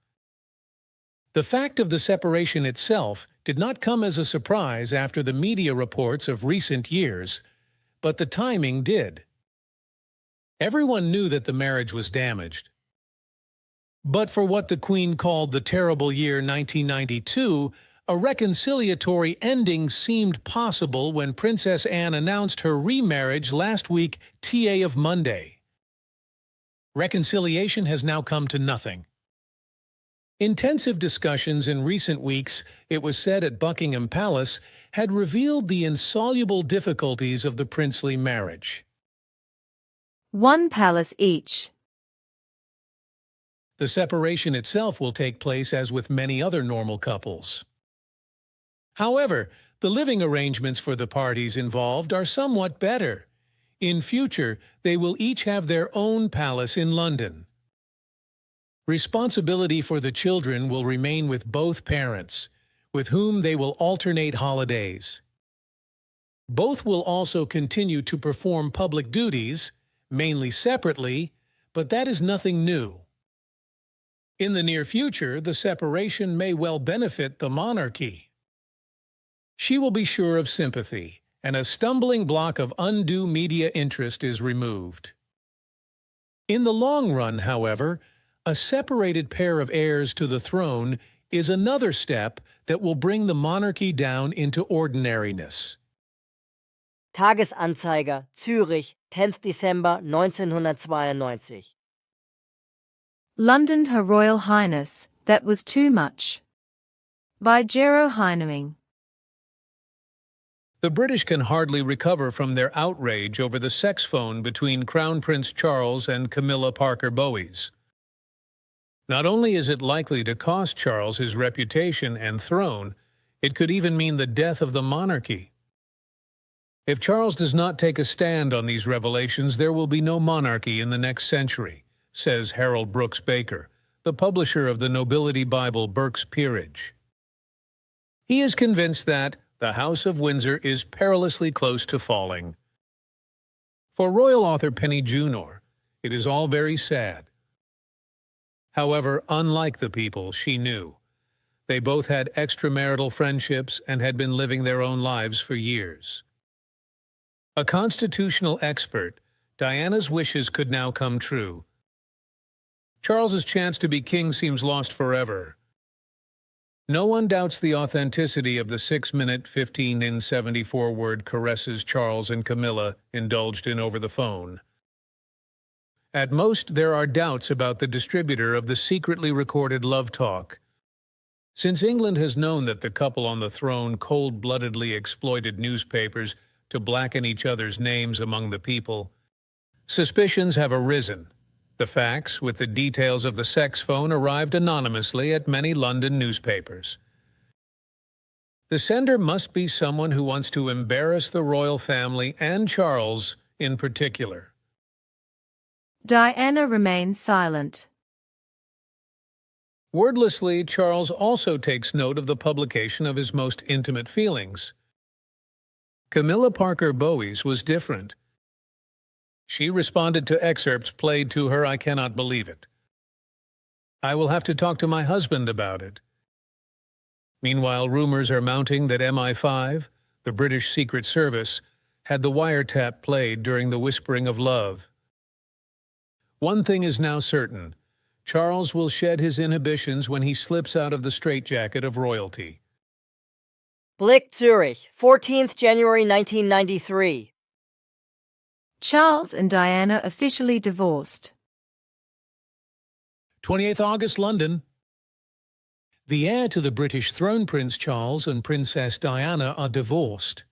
the fact of the separation itself did not come as a surprise after the media reports of recent years, but the timing did. Everyone knew that the marriage was damaged. But for what the Queen called the terrible year 1992, a reconciliatory ending seemed possible when Princess Anne announced her remarriage last week, TA of Monday. Reconciliation has now come to nothing. Intensive discussions in recent weeks, it was said at Buckingham Palace, had revealed the insoluble difficulties of the princely marriage. One palace each. The separation itself will take place as with many other normal couples. However, the living arrangements for the parties involved are somewhat better. In future, they will each have their own palace in London. Responsibility for the children will remain with both parents, with whom they will alternate holidays. Both will also continue to perform public duties, mainly separately, but that is nothing new. In the near future, the separation may well benefit the monarchy. She will be sure of sympathy, and a stumbling block of undue media interest is removed. In the long run, however, a separated pair of heirs to the throne is another step that will bring the monarchy down into ordinariness. Tagesanzeiger, Zürich, 10th December 1992. London, Her Royal Highness, that was too much. By Gero Heineming. The British can hardly recover from their outrage over the sex phone between Crown Prince Charles and Camilla Parker Bowes. Not only is it likely to cost Charles his reputation and throne, it could even mean the death of the monarchy. If Charles does not take a stand on these revelations, there will be no monarchy in the next century, says Harold Brooks Baker, the publisher of the nobility Bible Burke's Peerage. He is convinced that the House of Windsor is perilously close to falling. For royal author Penny Junor, it is all very sad. However, unlike the people she knew, they both had extramarital friendships and had been living their own lives for years. A constitutional expert, Diana's wishes could now come true. Charles's chance to be king seems lost forever. No one doubts the authenticity of the 6-minute, 15-74-word caresses Charles and Camilla indulged in over the phone. At most, there are doubts about the distributor of the secretly recorded love talk. Since England has known that the couple on the throne cold-bloodedly exploited newspapers to blacken each other's names among the people, suspicions have arisen. The facts, with the details of the sex phone, arrived anonymously at many London newspapers. The sender must be someone who wants to embarrass the royal family and Charles in particular. Diana remains silent. Wordlessly, Charles also takes note of the publication of his most intimate feelings. Camilla Parker Bowes was different. She responded to excerpts played to her. I cannot believe it. I will have to talk to my husband about it. Meanwhile, rumors are mounting that MI5, the British Secret Service, had the wiretap played during the whispering of love. One thing is now certain. Charles will shed his inhibitions when he slips out of the straitjacket of royalty. Blick, Zurich, 14th January 1993. Charles and Diana officially divorced. 28th August, London. The heir to the British throne, Prince Charles and Princess Diana, are divorced.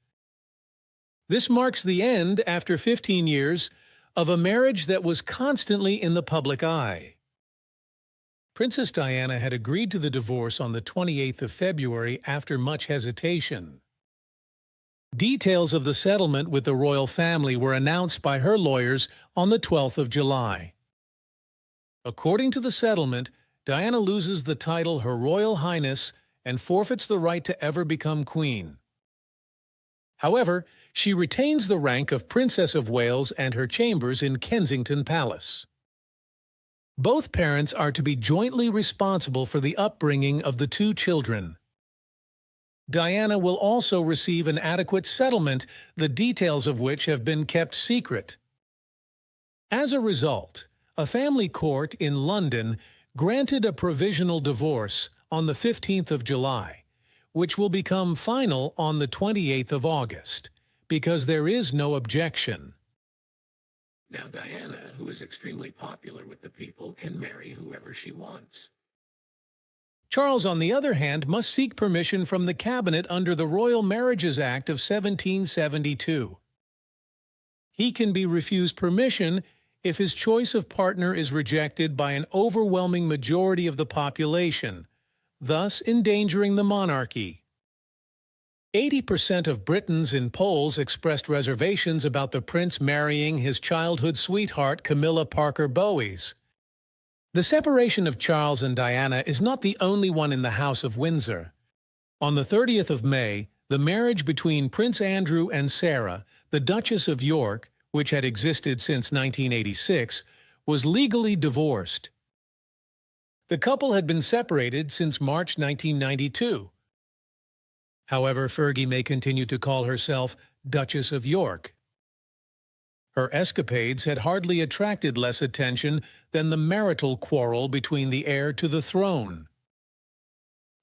This marks the end, after 15 years, of a marriage that was constantly in the public eye. Princess Diana had agreed to the divorce on the 28th of February after much hesitation. Details of the settlement with the royal family were announced by her lawyers on the 12th of July. According to the settlement, Diana loses the title Her Royal Highness and forfeits the right to ever become queen. However, she retains the rank of Princess of Wales and her chambers in Kensington Palace. Both parents are to be jointly responsible for the upbringing of the two children. Diana will also receive an adequate settlement, the details of which have been kept secret. As a result, a family court in London granted a provisional divorce on the 15th of July, which will become final on the 28th of August, because there is no objection. Now Diana, who is extremely popular with the people, can marry whoever she wants. Charles, on the other hand, must seek permission from the cabinet under the Royal Marriages Act of 1772. He can be refused permission if his choice of partner is rejected by an overwhelming majority of the population, thus endangering the monarchy. 80% of Britons in polls expressed reservations about the prince marrying his childhood sweetheart Camilla Parker Bowes. The separation of Charles and Diana is not the only one in the House of Windsor. On the 30th of May, the marriage between Prince Andrew and Sarah, the Duchess of York, which had existed since 1986, was legally divorced. The couple had been separated since March 1992. However, Fergie may continue to call herself Duchess of York. Her escapades had hardly attracted less attention than the marital quarrel between the heir to the throne.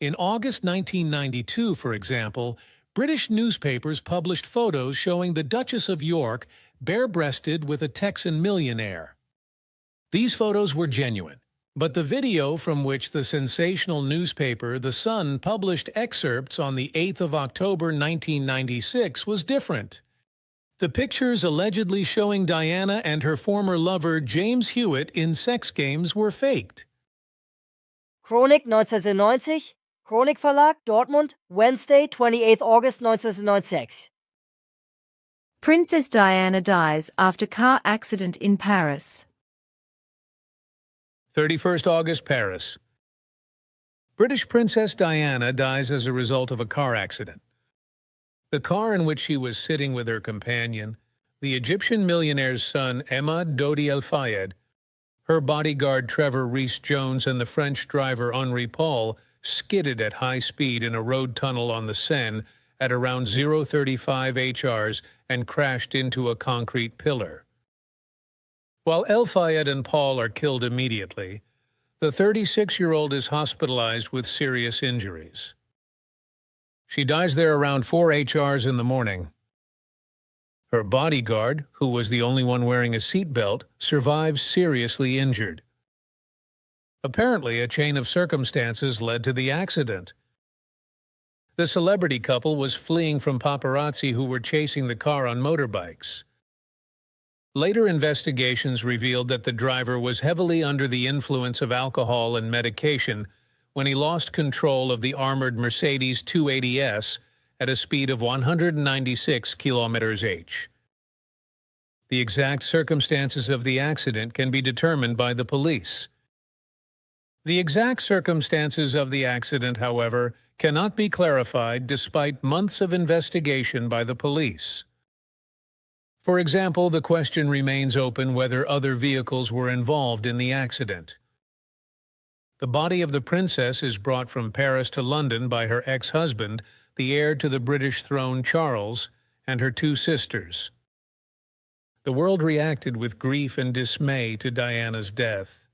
In August 1992, for example, British newspapers published photos showing the Duchess of York bare-breasted with a Texan millionaire. These photos were genuine, but the video from which the sensational newspaper The Sun published excerpts on the 8th of October 1996 was different. The pictures allegedly showing Diana and her former lover James Hewitt in sex games were faked. Chronik 1990, Chronik Verlag, Dortmund, Wednesday, 28th August 1996. Princess Diana dies after car accident in Paris. 31st August, Paris. British Princess Diana dies as a result of a car accident. The car in which she was sitting with her companion, the Egyptian millionaire's son Emad Dodi El Fayed, her bodyguard Trevor Rees-Jones, and the French driver Henri Paul, skidded at high speed in a road tunnel on the Seine at around 0:35 HRs and crashed into a concrete pillar. While El Fayed and Paul are killed immediately, the 36-year-old is hospitalized with serious injuries. She dies there around 4 HRs in the morning. Her bodyguard, who was the only one wearing a seatbelt, survives seriously injured. Apparently, a chain of circumstances led to the accident. The celebrity couple was fleeing from paparazzi who were chasing the car on motorbikes. Later investigations revealed that the driver was heavily under the influence of alcohol and medication when he lost control of the armored Mercedes 280S at a speed of 196 km/h. The exact circumstances of the accident can be determined by the police. The exact circumstances of the accident, however, cannot be clarified despite months of investigation by the police. For example, the question remains open whether other vehicles were involved in the accident. The body of the princess is brought from Paris to London by her ex-husband, the heir to the British throne Charles, and her 2 sisters. The world reacted with grief and dismay to Diana's death.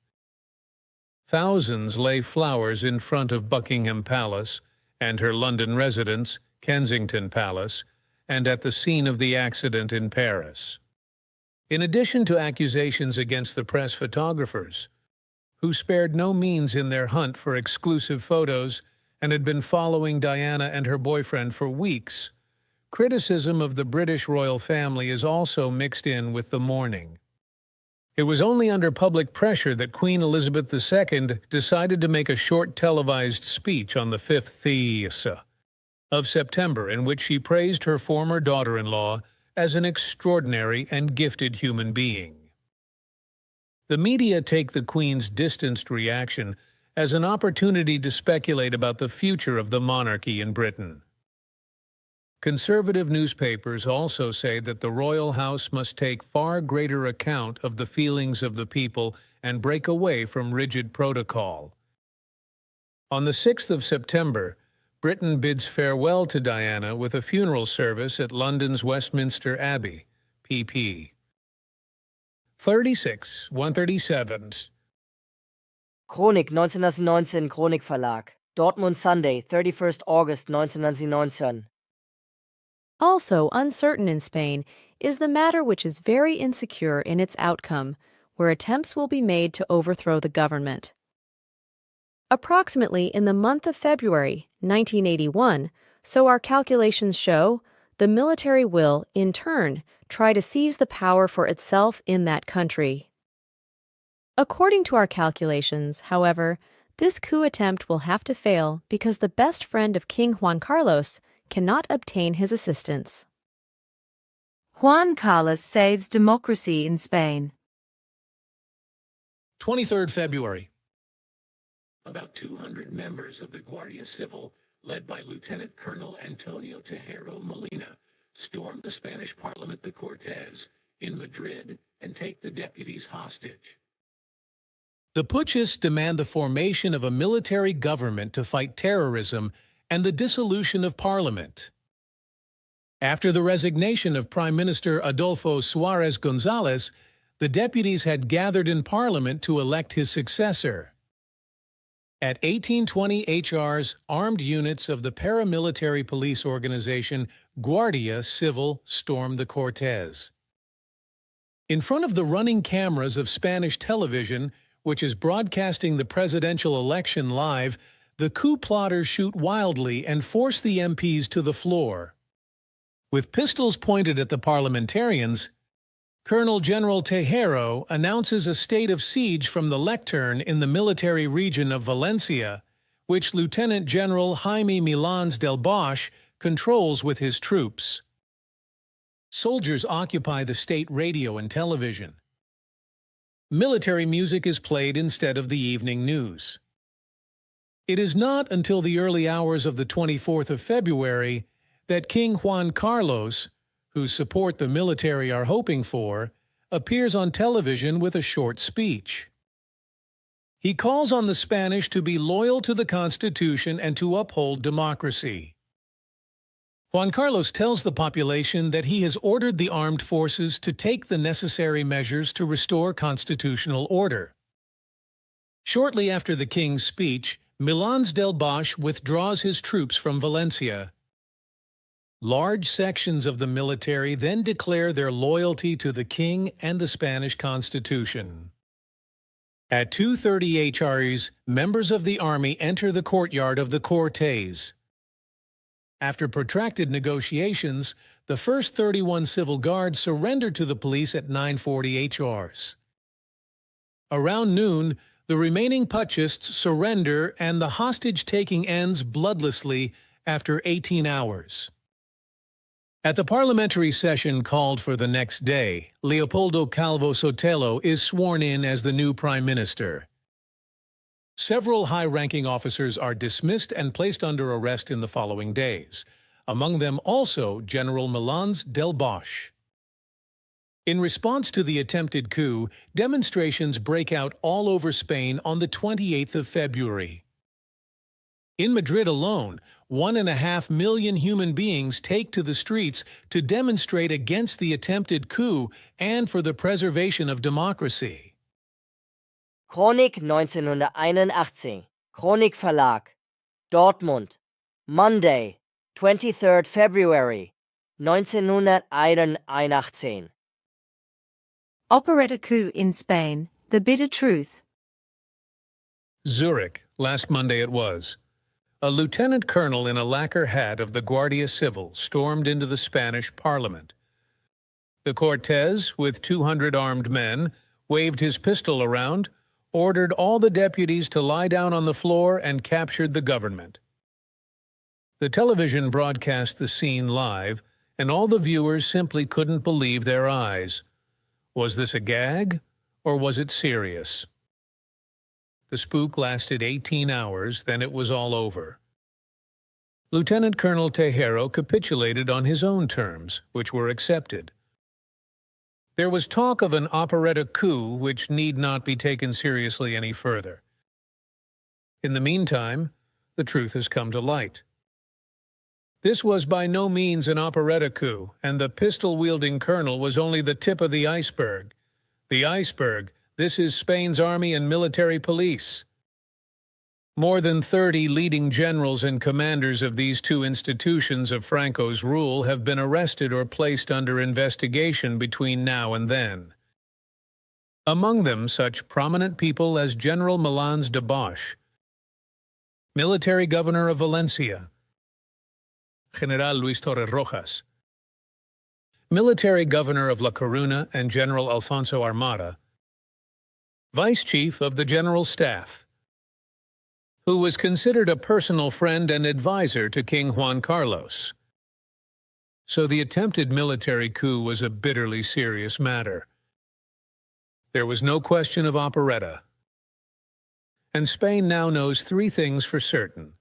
Thousands lay flowers in front of Buckingham Palace and her London residence Kensington Palace, and at the scene of the accident in Paris. In addition to accusations against the press photographers, who spared no means in their hunt for exclusive photos and had been following Diana and her boyfriend for weeks, criticism of the British royal family is also mixed in with the mourning. It was only under public pressure that Queen Elizabeth II decided to make a short televised speech on the 5th of September in which she praised her former daughter-in-law as an extraordinary and gifted human being. The media take the Queen's distanced reaction as an opportunity to speculate about the future of the monarchy in Britain. Conservative newspapers also say that the royal house must take far greater account of the feelings of the people and break away from rigid protocol. On the 6th of September, Britain bids farewell to Diana with a funeral service at London's Westminster Abbey, pp. 36, 137. Chronik 1919, Chronik Verlag. Dortmund Sunday, 31st August 1919. Also uncertain in Spain is the matter which is very insecure in its outcome, where attempts will be made to overthrow the government. Approximately in the month of February 1981, so our calculations show, the military will, in turn, try to seize the power for itself in that country. According to our calculations, however, this coup attempt will have to fail because the best friend of King Juan Carlos cannot obtain his assistance. Juan Carlos saves democracy in Spain. 23rd February. About 200 members of the Guardia Civil, led by Lieutenant Colonel Antonio Tejero Molina, stormed the Spanish Parliament de Cortes in Madrid and take the deputies hostage. The putschists demand the formation of a military government to fight terrorism and the dissolution of Parliament. After the resignation of Prime Minister Adolfo Suárez González, the deputies had gathered in Parliament to elect his successor. At 1820 HR's armed units of the paramilitary police organization Guardia Civil stormed the Cortes. In front of the running cameras of Spanish television, which is broadcasting the presidential election live, the coup plotters shoot wildly and force the MPs to the floor. With pistols pointed at the parliamentarians, Colonel General Tejero announces a state of siege from the lectern in the military region of Valencia, which Lieutenant General Jaime Milans del Bosch controls with his troops. Soldiers occupy the state radio and television. Military music is played instead of the evening news. It is not until the early hours of the 24th of February that King Juan Carlos, whose support the military are hoping for, appears on television with a short speech. He calls on the Spanish to be loyal to the Constitution and to uphold democracy. Juan Carlos tells the population that he has ordered the armed forces to take the necessary measures to restore constitutional order. Shortly after the king's speech, Milans del Bosch withdraws his troops from Valencia. Large sections of the military then declare their loyalty to the king and the Spanish Constitution. At 2:30 HRs, members of the army enter the courtyard of the Cortes. After protracted negotiations, the first 31 civil guards surrendered to the police at 9:40 HRs. Around noon, the remaining putschists surrender and the hostage-taking ends bloodlessly after 18 hours. At the parliamentary session called for the next day, Leopoldo Calvo Sotelo is sworn in as the new prime minister. Several high-ranking officers are dismissed and placed under arrest in the following days, among them also General Milans del Bosch. In response to the attempted coup, demonstrations break out all over Spain on the 28th of February. In Madrid alone, 1.5 million human beings take to the streets to demonstrate against the attempted coup and for the preservation of democracy. Chronik 1981, Chronik Verlag. Dortmund. Monday, 23rd February 1981. Operetta coup in Spain, the bitter truth. Zurich, last Monday it was. A lieutenant colonel in a lacquer hat of the Guardia Civil stormed into the Spanish parliament. The Cortes, with 200 armed men, waved his pistol around, ordered all the deputies to lie down on the floor, and captured the government. The television broadcast the scene live, and all the viewers simply couldn't believe their eyes. Was this a gag, or was it serious? The spook lasted 18 hours, then it was all over. Lieutenant Colonel Tejero capitulated on his own terms, which were accepted. There was talk of an operetta coup which need not be taken seriously any further. In the meantime, the truth has come to light. This was by no means an operetta coup, and the pistol-wielding colonel was only the tip of the iceberg. The iceberg, this is Spain's army and military police. More than 30 leading generals and commanders of these two institutions of Franco's rule have been arrested or placed under investigation between now and then. Among them, such prominent people as General Milans de Bosch, military governor of Valencia, General Luis Torres Rojas, military governor of La Coruna and General Alfonso Armada, vice chief of the General Staff, who was considered a personal friend and advisor to King Juan Carlos. So the attempted military coup was a bitterly serious matter. There was no question of operetta. And Spain now knows three things for certain.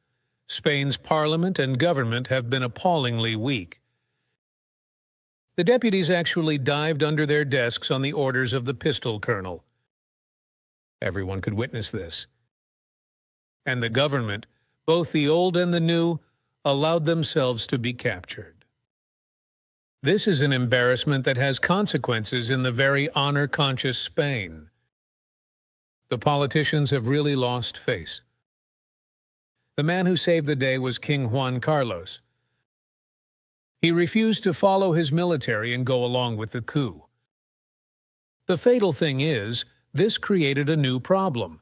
Spain's parliament and government have been appallingly weak. The deputies actually dived under their desks on the orders of the pistol colonel. Everyone could witness this. And the government, both the old and the new, allowed themselves to be captured. This is an embarrassment that has consequences in the very honor-conscious Spain. The politicians have really lost face. The man who saved the day was King Juan Carlos. He refused to follow his military and go along with the coup. The fatal thing is, this created a new problem.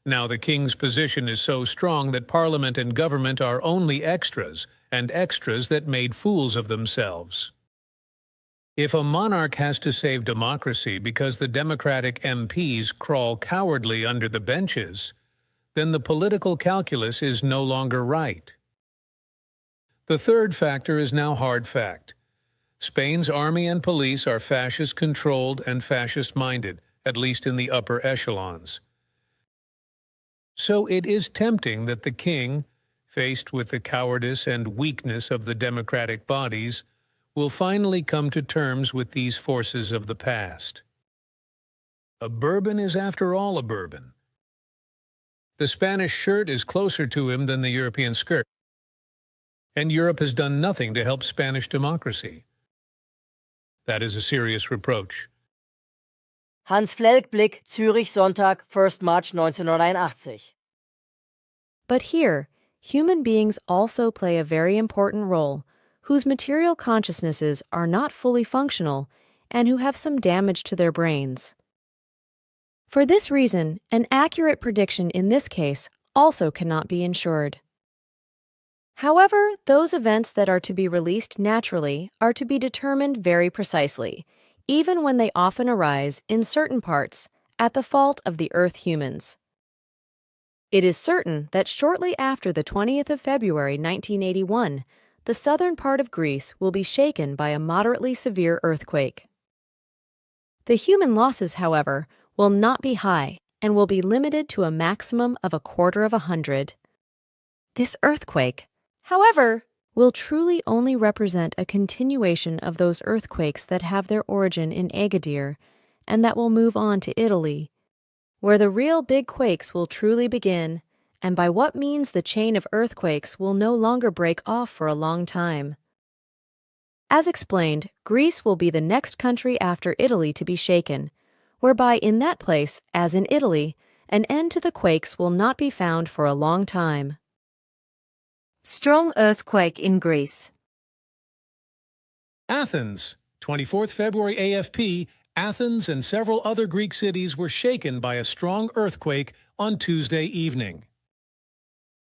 Now the king's position is so strong that parliament and government are only extras, and extras that made fools of themselves. If a monarch has to save democracy because the Democratic MPs crawl cowardly under the benches, then the political calculus is no longer right. The third factor is now hard fact. Spain's army and police are fascist-controlled and fascist-minded, at least in the upper echelons. So it is tempting that the king, faced with the cowardice and weakness of the democratic bodies, will finally come to terms with these forces of the past. A bourbon is after all a bourbon. The Spanish shirt is closer to him than the European skirt, and Europe has done nothing to help Spanish democracy. That is a serious reproach. Hans Flelk-Blick, Zürich, Sonntag, 1st March 1981. But here, human beings also play a very important role, whose material consciousnesses are not fully functional and who have some damage to their brains. For this reason, an accurate prediction in this case also cannot be ensured. However, those events that are to be released naturally are to be determined very precisely, even when they often arise, in certain parts, at the fault of the Earth humans. It is certain that shortly after the 20th of February 1981, the southern part of Greece will be shaken by a moderately severe earthquake. The human losses, however, will not be high and will be limited to a maximum of 250. This earthquake, however, will truly only represent a continuation of those earthquakes that have their origin in Agadir and that will move on to Italy, where the real big quakes will truly begin, and by what means the chain of earthquakes will no longer break off for a long time. As explained, Greece will be the next country after Italy to be shaken, whereby in that place, as in Italy, an end to the quakes will not be found for a long time. Strong earthquake in Greece. Athens, 24th February AFP, Athens and several other Greek cities were shaken by a strong earthquake on Tuesday evening.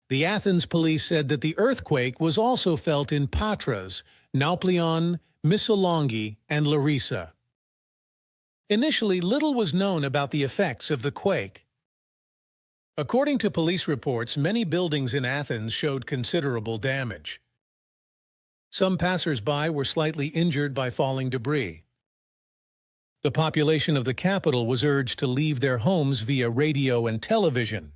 The Athens police said that the earthquake was also felt in Patras, Nauplion, Missolonghi, and Larissa. Initially, little was known about the effects of the quake. According to police reports, many buildings in Athens showed considerable damage. Some passers-by were slightly injured by falling debris. The population of the capital was urged to leave their homes via radio and television.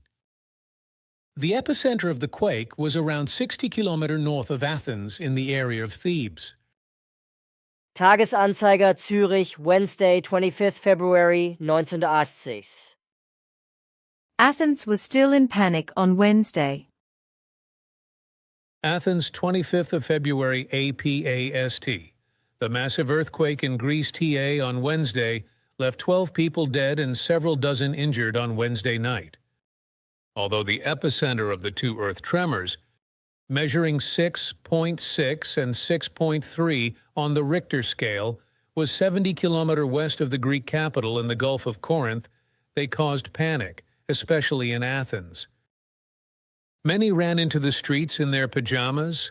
The epicenter of the quake was around 60 kilometers north of Athens in the area of Thebes. Tagesanzeiger Zürich, Wednesday, 25th February 1980. Athens was still in panic on Wednesday. Athens, 25th of February APAST. The massive earthquake in Greece TA on Wednesday left 12 people dead and several dozen injured on Wednesday night. Although the epicenter of the two earth tremors, measuring 6.6 and 6.3 on the Richter scale, was 70 kilometers west of the Greek capital in the Gulf of Corinth, they caused panic, especially in Athens. Many ran into the streets in their pajamas.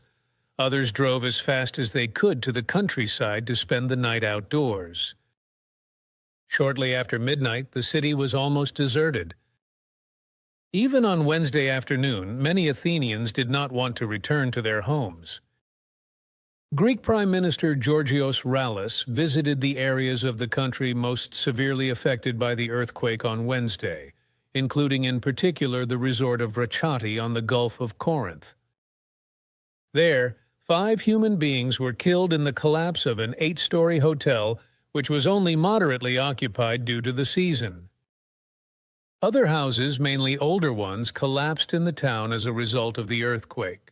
Others drove as fast as they could to the countryside to spend the night outdoors. Shortly after midnight, the city was almost deserted. Even on Wednesday afternoon, many Athenians did not want to return to their homes. Greek Prime Minister Georgios Rallis visited the areas of the country most severely affected by the earthquake on Wednesday, including in particular the resort of Vrachati on the Gulf of Corinth. There, 5 human beings were killed in the collapse of an 8-story hotel, which was only moderately occupied due to the season. Other houses, mainly older ones, collapsed in the town as a result of the earthquake.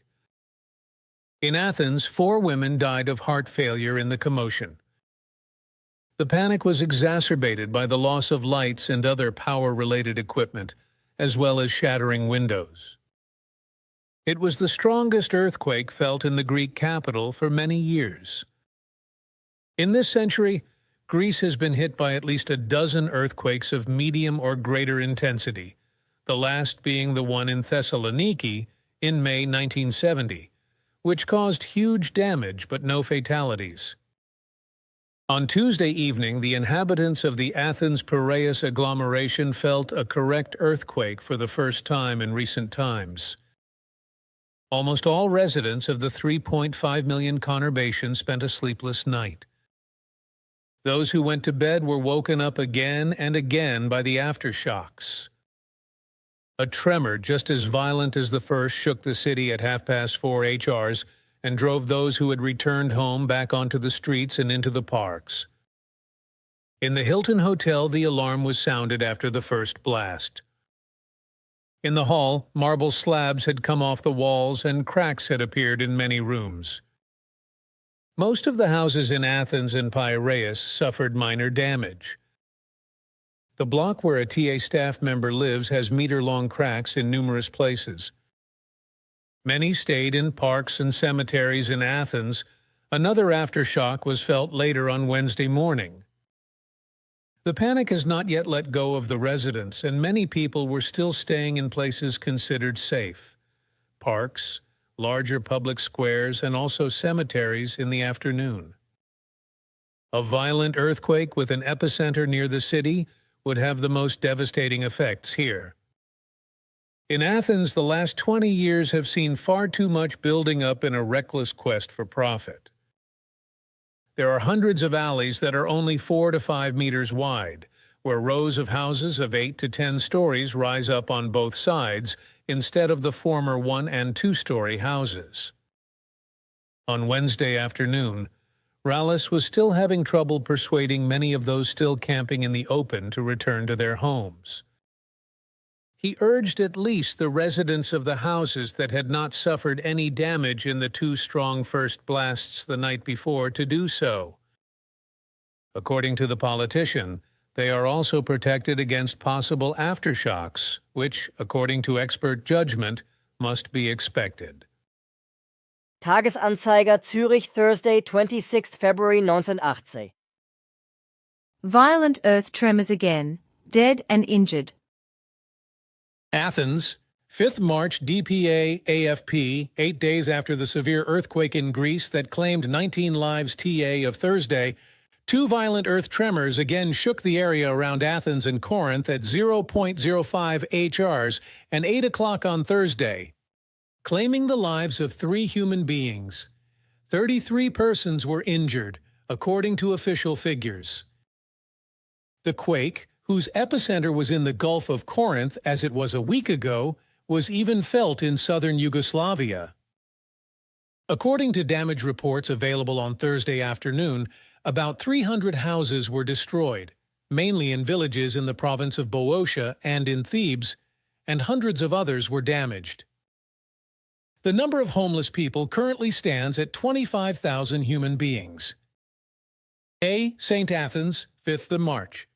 In Athens, 4 women died of heart failure in the commotion. The panic was exacerbated by the loss of lights and other power-related equipment, as well as shattering windows. It was the strongest earthquake felt in the Greek capital for many years. In this century, Greece has been hit by at least a dozen earthquakes of medium or greater intensity, the last being the one in Thessaloniki in May 1970, which caused huge damage but no fatalities. On Tuesday evening, the inhabitants of the Athens-Piraeus agglomeration felt a correct earthquake for the first time in recent times. Almost all residents of the 3.5 million conurbation spent a sleepless night. Those who went to bed were woken up again and again by the aftershocks. A tremor just as violent as the first shook the city at 4:30 HRs and drove those who had returned home back onto the streets and into the parks. In the Hilton Hotel, the alarm was sounded after the first blast. In the hall, marble slabs had come off the walls and cracks had appeared in many rooms. Most of the houses in Athens and Piraeus suffered minor damage. The block where a TA staff member lives has meter-long cracks in numerous places. Many stayed in parks and cemeteries in Athens. Another aftershock was felt later on Wednesday morning. The panic has not yet let go of the residents, and many people were still staying in places considered safe. Parks, larger public squares, and also cemeteries in the afternoon. A violent earthquake with an epicenter near the city would have the most devastating effects here. In Athens, the last 20 years have seen far too much building up in a reckless quest for profit. There are hundreds of alleys that are only 4 to 5 meters wide, where rows of houses of 8 to 10 stories rise up on both sides instead of the former 1- and 2-story houses. On Wednesday afternoon, Rallis was still having trouble persuading many of those still camping in the open to return to their homes. He urged at least the residents of the houses that had not suffered any damage in the 2 strong first blasts the night before to do so. According to the politician, they are also protected against possible aftershocks, which, according to expert judgment, must be expected. Tagesanzeiger Zürich, Thursday, 26th February 1980. Violent earth tremors again, dead and injured. Athens, 5th March DPA AFP, 8 days after the severe earthquake in Greece that claimed 19 lives TA of Thursday, 2 violent earth tremors again shook the area around Athens and Corinth at 0.05 HRs and 8 o'clock on Thursday, claiming the lives of 3 human beings. 33 persons were injured, according to official figures. The quake, whose epicenter was in the Gulf of Corinth as it was a week ago, was even felt in southern Yugoslavia. According to damage reports available on Thursday afternoon, about 300 houses were destroyed, mainly in villages in the province of Boeotia and in Thebes, and hundreds of others were damaged. The number of homeless people currently stands at 25,000 human beings. St. Athens, 5th of March.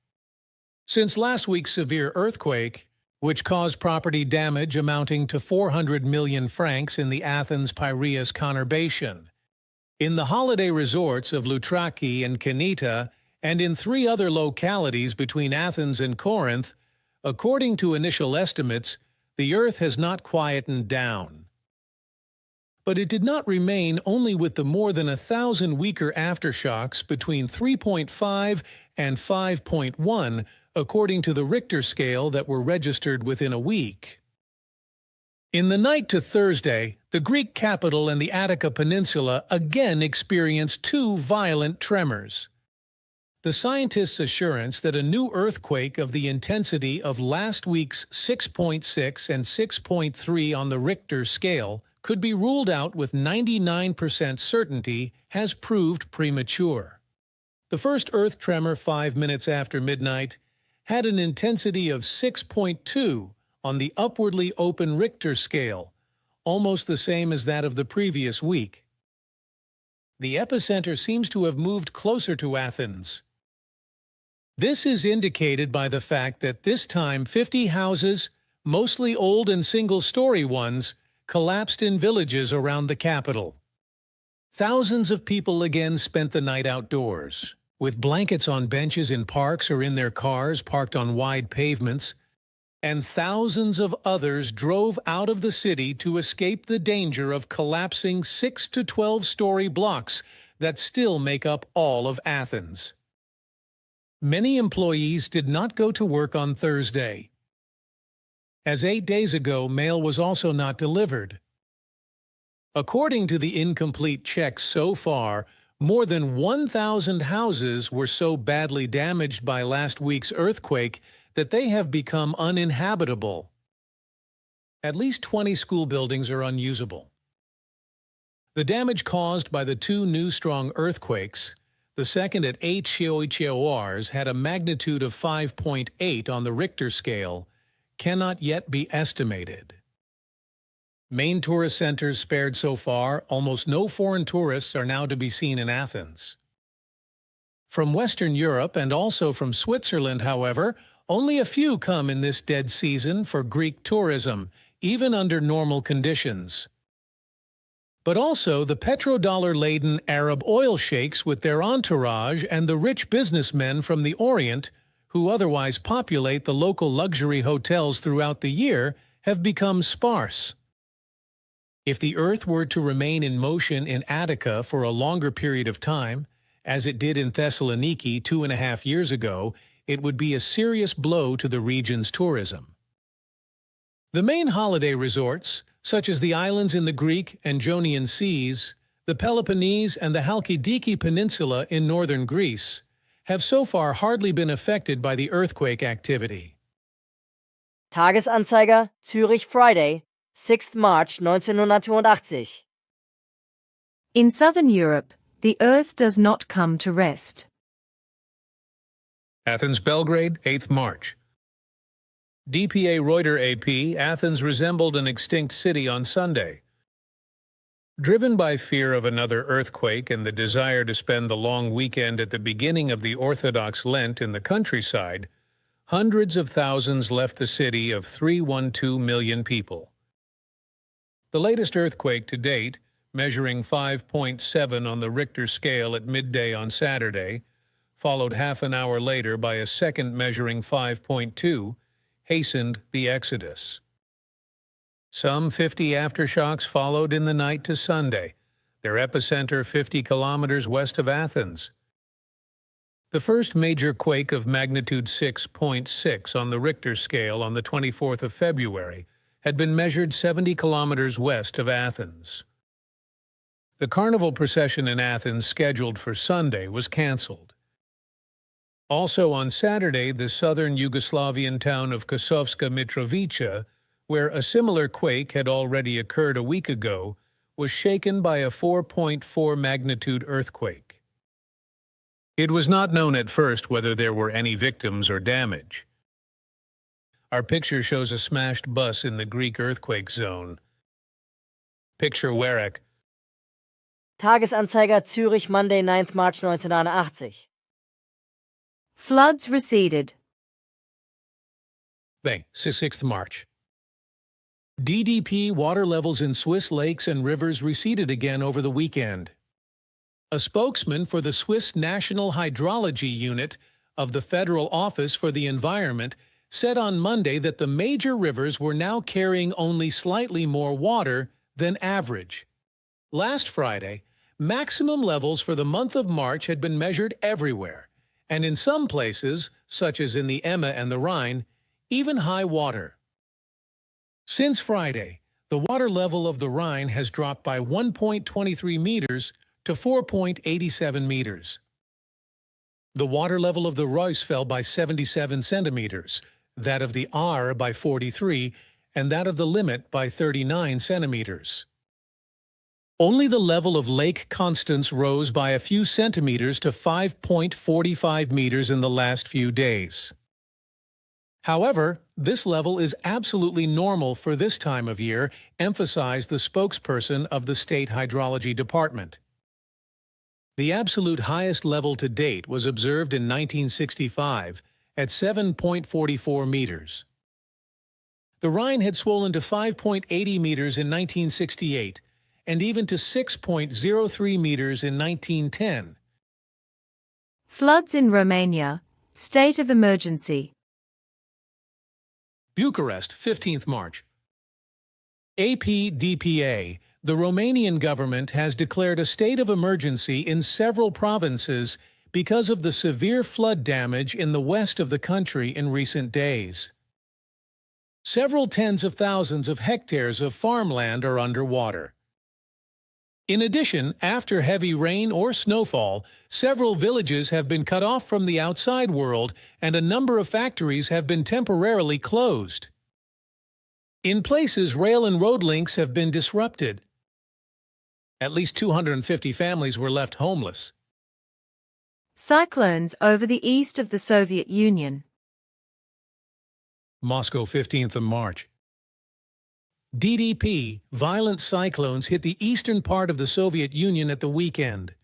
Since last week's severe earthquake, which caused property damage amounting to 400 million francs in the Athens-Piraeus conurbation, in the holiday resorts of Loutraki and Kenita, and in 3 other localities between Athens and Corinth, according to initial estimates, the earth has not quietened down. But it did not remain only with the more than 1,000 weaker aftershocks between 3.5 and 5.1, according to the Richter scale, that were registered within a week. In the night to Thursday, the Greek capital and the Attica Peninsula again experienced 2 violent tremors. The scientists' assurance that a new earthquake of the intensity of last week's 6.6 and 6.3 on the Richter scale could be ruled out with 99% certainty has proved premature. The first earth tremor 5 minutes after midnight had an intensity of 6.2 on the upwardly open Richter scale, almost the same as that of the previous week. The epicenter seems to have moved closer to Athens. This is indicated by the fact that this time 50 houses, mostly old and single-story ones, collapsed in villages around the capital. Thousands of people again spent the night outdoors, with blankets on benches in parks or in their cars parked on wide pavements, and thousands of others drove out of the city to escape the danger of collapsing 6 to 12-story blocks that still make up all of Athens. Many employees did not go to work on Thursday, as 8 days ago mail was also not delivered. According to the incomplete checks so far, more than 1,000 houses were so badly damaged by last week's earthquake that they have become uninhabitable. At least 20 school buildings are unusable. The damage caused by the 2 new strong earthquakes, the second at 8 Choichoars, had a magnitude of 5.8 on the Richter scale, cannot yet be estimated. Main tourist centers spared so far. Almost no foreign tourists are now to be seen in Athens. From Western Europe and also from Switzerland, however, only a few come in this dead season for Greek tourism, even under normal conditions. But also the petrodollar-laden Arab oil sheikhs with their entourage and the rich businessmen from the Orient, who otherwise populate the local luxury hotels throughout the year, have become sparse. If the earth were to remain in motion in Attica for a longer period of time, as it did in Thessaloniki 2.5 years ago, it would be a serious blow to the region's tourism. The main holiday resorts, such as the islands in the Greek and Jonian Seas, the Peloponnese and the Halkidiki Peninsula in northern Greece, have so far hardly been affected by the earthquake activity. Tagesanzeiger Zürich, Friday, 6th March 1980. In southern Europe, the earth does not come to rest. Athens, Belgrade, 8th March. DPA Reuter AP, Athens resembled an extinct city on Sunday. Driven by fear of another earthquake and the desire to spend the long weekend at the beginning of the Orthodox Lent in the countryside, hundreds of thousands left the city of 312 million people. The latest earthquake to date, measuring 5.7 on the Richter scale at midday on Saturday, followed half an hour later by a second measuring 5.2, hastened the exodus. Some 50 aftershocks followed in the night to Sunday, their epicenter 50 kilometers west of Athens. The first major quake of magnitude 6.6 on the Richter scale on the 24th of February had been measured 70 kilometers west of Athens. The carnival procession in Athens scheduled for Sunday was canceled. Also on Saturday, the southern Yugoslavian town of Kosovska Mitrovica, where a similar quake had already occurred a week ago, was shaken by a 4.4 magnitude earthquake. It was not known at first whether there were any victims or damage. Our picture shows a smashed bus in the Greek earthquake zone. Picture Werek. Tagesanzeiger Zürich, Monday, 9th March 1981. Floods receded. Bay, 6th March. DDP water levels in Swiss lakes and rivers receded again over the weekend. A spokesman for the Swiss National Hydrology Unit of the Federal Office for the Environment said on Monday that the major rivers were now carrying only slightly more water than average. Last Friday, maximum levels for the month of March had been measured everywhere, and in some places, such as in the Emme and the Rhine, even high water. Since Friday, the water level of the Rhine has dropped by 1.23 meters to 4.87 meters. The water level of the Reuss fell by 77 centimeters, that of the Aar by 43, and that of the Limmat by 39 centimeters. Only the level of Lake Constance rose by a few centimeters to 5.45 meters in the last few days. However, this level is absolutely normal for this time of year, emphasized the spokesperson of the State Hydrology Department. The absolute highest level to date was observed in 1965 at 7.44 meters. The Rhine had swollen to 5.80 meters in 1968 and even to 6.03 meters in 1910. Floods in Romania. State of emergency. Bucharest, 15th March. APDPA, the Romanian government has declared a state of emergency in several provinces because of the severe flood damage in the west of the country in recent days. Several tens of thousands of hectares of farmland are underwater. In addition, after heavy rain or snowfall, several villages have been cut off from the outside world and a number of factories have been temporarily closed. In places, rail and road links have been disrupted. At least 250 families were left homeless. Cyclones over the east of the Soviet Union. Moscow, 15th of March. DDP, violent cyclones hit the eastern part of the Soviet Union at the weekend.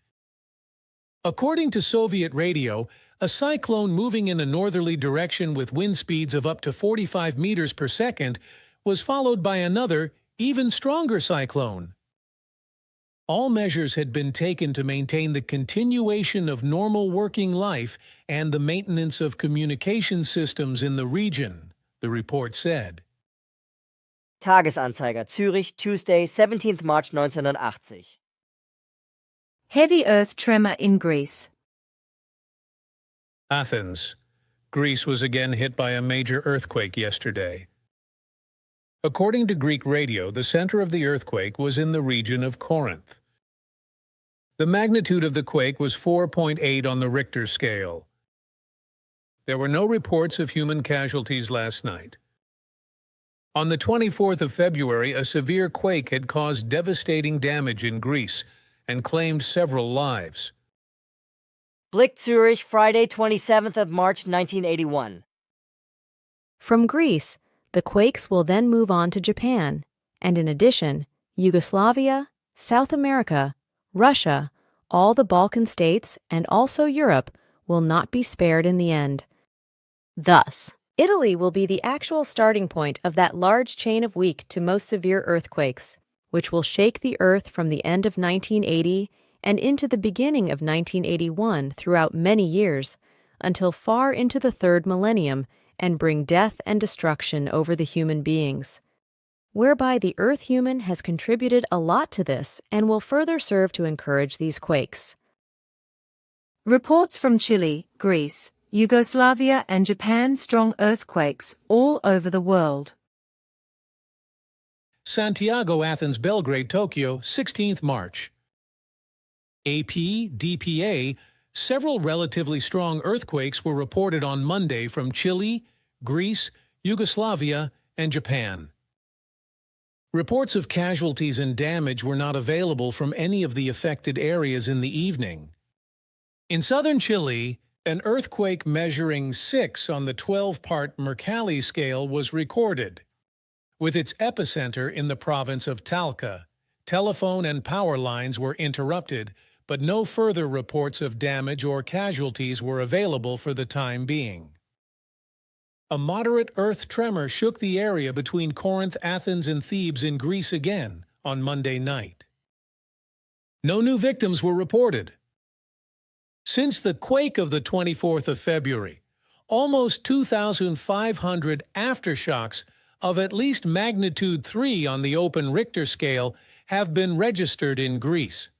According to Soviet radio, a cyclone moving in a northerly direction with wind speeds of up to 45 meters per second was followed by another, even stronger cyclone. All measures had been taken to maintain the continuation of normal working life and the maintenance of communication systems in the region, the report said. Tagesanzeiger Zürich, Tuesday, 17th March 1980. Heavy earth tremor in Greece. Athens. Greece was again hit by a major earthquake yesterday. According to Greek radio, the center of the earthquake was in the region of Corinth. The magnitude of the quake was 4.8 on the Richter scale. There were no reports of human casualties last night. On the 24th of February, a severe quake had caused devastating damage in Greece and claimed several lives. Blick Zürich, Friday, 27th of March 1981. From Greece, the quakes will then move on to Japan, and in addition, Yugoslavia, South America, Russia, all the Balkan states, and also Europe will not be spared in the end. Thus, Italy will be the actual starting point of that large chain of weak to most severe earthquakes, which will shake the Earth from the end of 1980 and into the beginning of 1981 throughout many years, until far into the third millennium, and bring death and destruction over the human beings. Whereby the Earth human has contributed a lot to this and will further serve to encourage these quakes. Reports from Chile, Greece, Yugoslavia and Japan strong earthquakes all over the world. Santiago, Athens, Belgrade, Tokyo, 16th March. AP, DPA, several relatively strong earthquakes were reported on Monday from Chile, Greece, Yugoslavia, and Japan. Reports of casualties and damage were not available from any of the affected areas in the evening. In southern Chile, an earthquake measuring 6 on the 12-part Mercalli scale was recorded. With its epicenter in the province of Talca, telephone and power lines were interrupted, but no further reports of damage or casualties were available for the time being. A moderate earth tremor shook the area between Corinth, Athens, and Thebes in Greece again on Monday night. No new victims were reported. Since the quake of the 24th of February, almost 2,500 aftershocks of at least magnitude 3 on the open Richter scale have been registered in Greece.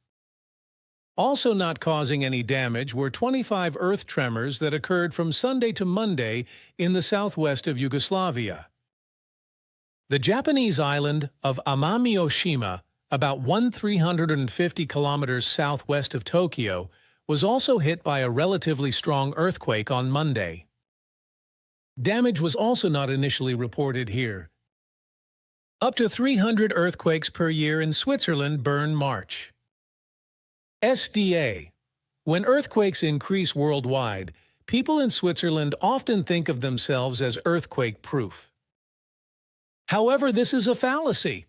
Also not causing any damage were 25 earth tremors that occurred from Sunday to Monday in the southwest of Yugoslavia. The Japanese island of Amami-Oshima, about 350 kilometers southwest of Tokyo, was also hit by a relatively strong earthquake on Monday. Damage was also not initially reported here. Up to 300 earthquakes per year in Switzerland burn March. SDA. When earthquakes increase worldwide, people in Switzerland often think of themselves as earthquake-proof. However, this is a fallacy.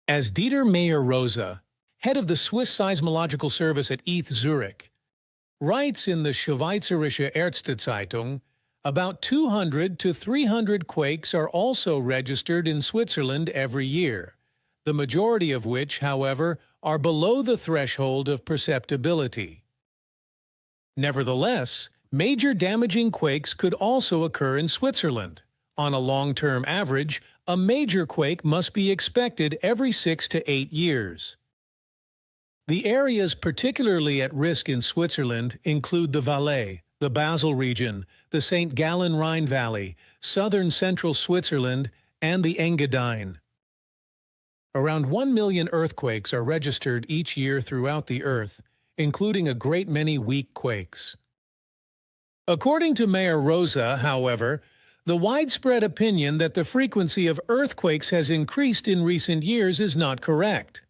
As Dieter Meier, head of the Swiss Seismological Service at ETH Zurich, writes in the Schweizerische Ärztezeitung, about 200 to 300 quakes are also registered in Switzerland every year, the majority of which, however, are below the threshold of perceptibility. Nevertheless, major damaging quakes could also occur in Switzerland. On a long-term average, a major quake must be expected every 6 to 8 years. The areas particularly at risk in Switzerland include the Valais, the Basel region, the St. Gallen Rhine Valley, southern central Switzerland, and the Engadine. Around 1 million earthquakes are registered each year throughout the Earth, including a great many weak quakes. According to Meier, however, the widespread opinion that the frequency of earthquakes has increased in recent years is not correct.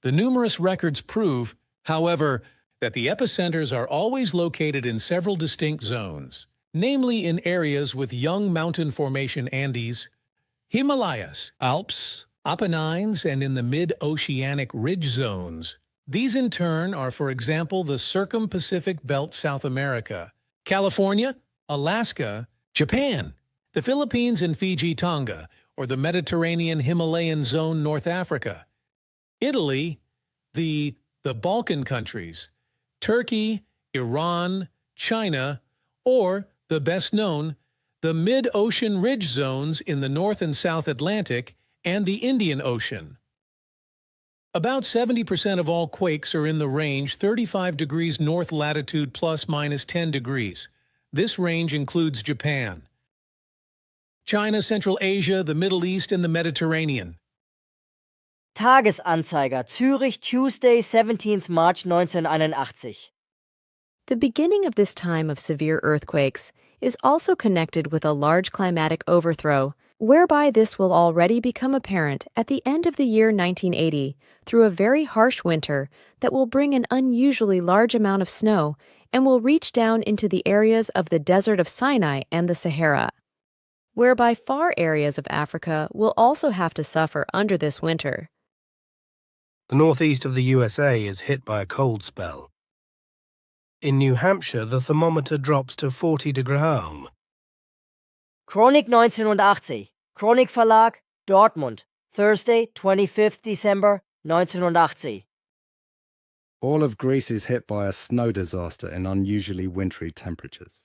The numerous records prove, however, that the epicenters are always located in several distinct zones, namely in areas with young mountain formation Andes, Himalayas, Alps, Apennines, and in the mid-oceanic ridge zones. These in turn are, for example, the Circum-Pacific Belt South America, California, Alaska, Japan, the Philippines and Fiji Tonga, or the Mediterranean Himalayan Zone North Africa, Italy, the Balkan countries, Turkey, Iran, China, or, the best known, the mid-ocean ridge zones in the North and South Atlantic and the Indian Ocean. About 70% of all quakes are in the range 35 degrees north latitude plus minus 10 degrees. This range includes Japan, China, Central Asia, the Middle East, and the Mediterranean. Tagesanzeiger, Zürich, Tuesday, 17th March 1981. The beginning of this time of severe earthquakes is also connected with a large climatic overthrow, whereby this will already become apparent at the end of the year 1980 through a very harsh winter that will bring an unusually large amount of snow and will reach down into the areas of the desert of Sinai and the Sahara, whereby far areas of Africa will also have to suffer under this winter. The northeast of the USA is hit by a cold spell. In New Hampshire, the thermometer drops to 40 degrees. Chronik 1980, Chronik Verlag, Dortmund, Thursday, 25th December 1980. All of Greece is hit by a snow disaster in unusually wintry temperatures.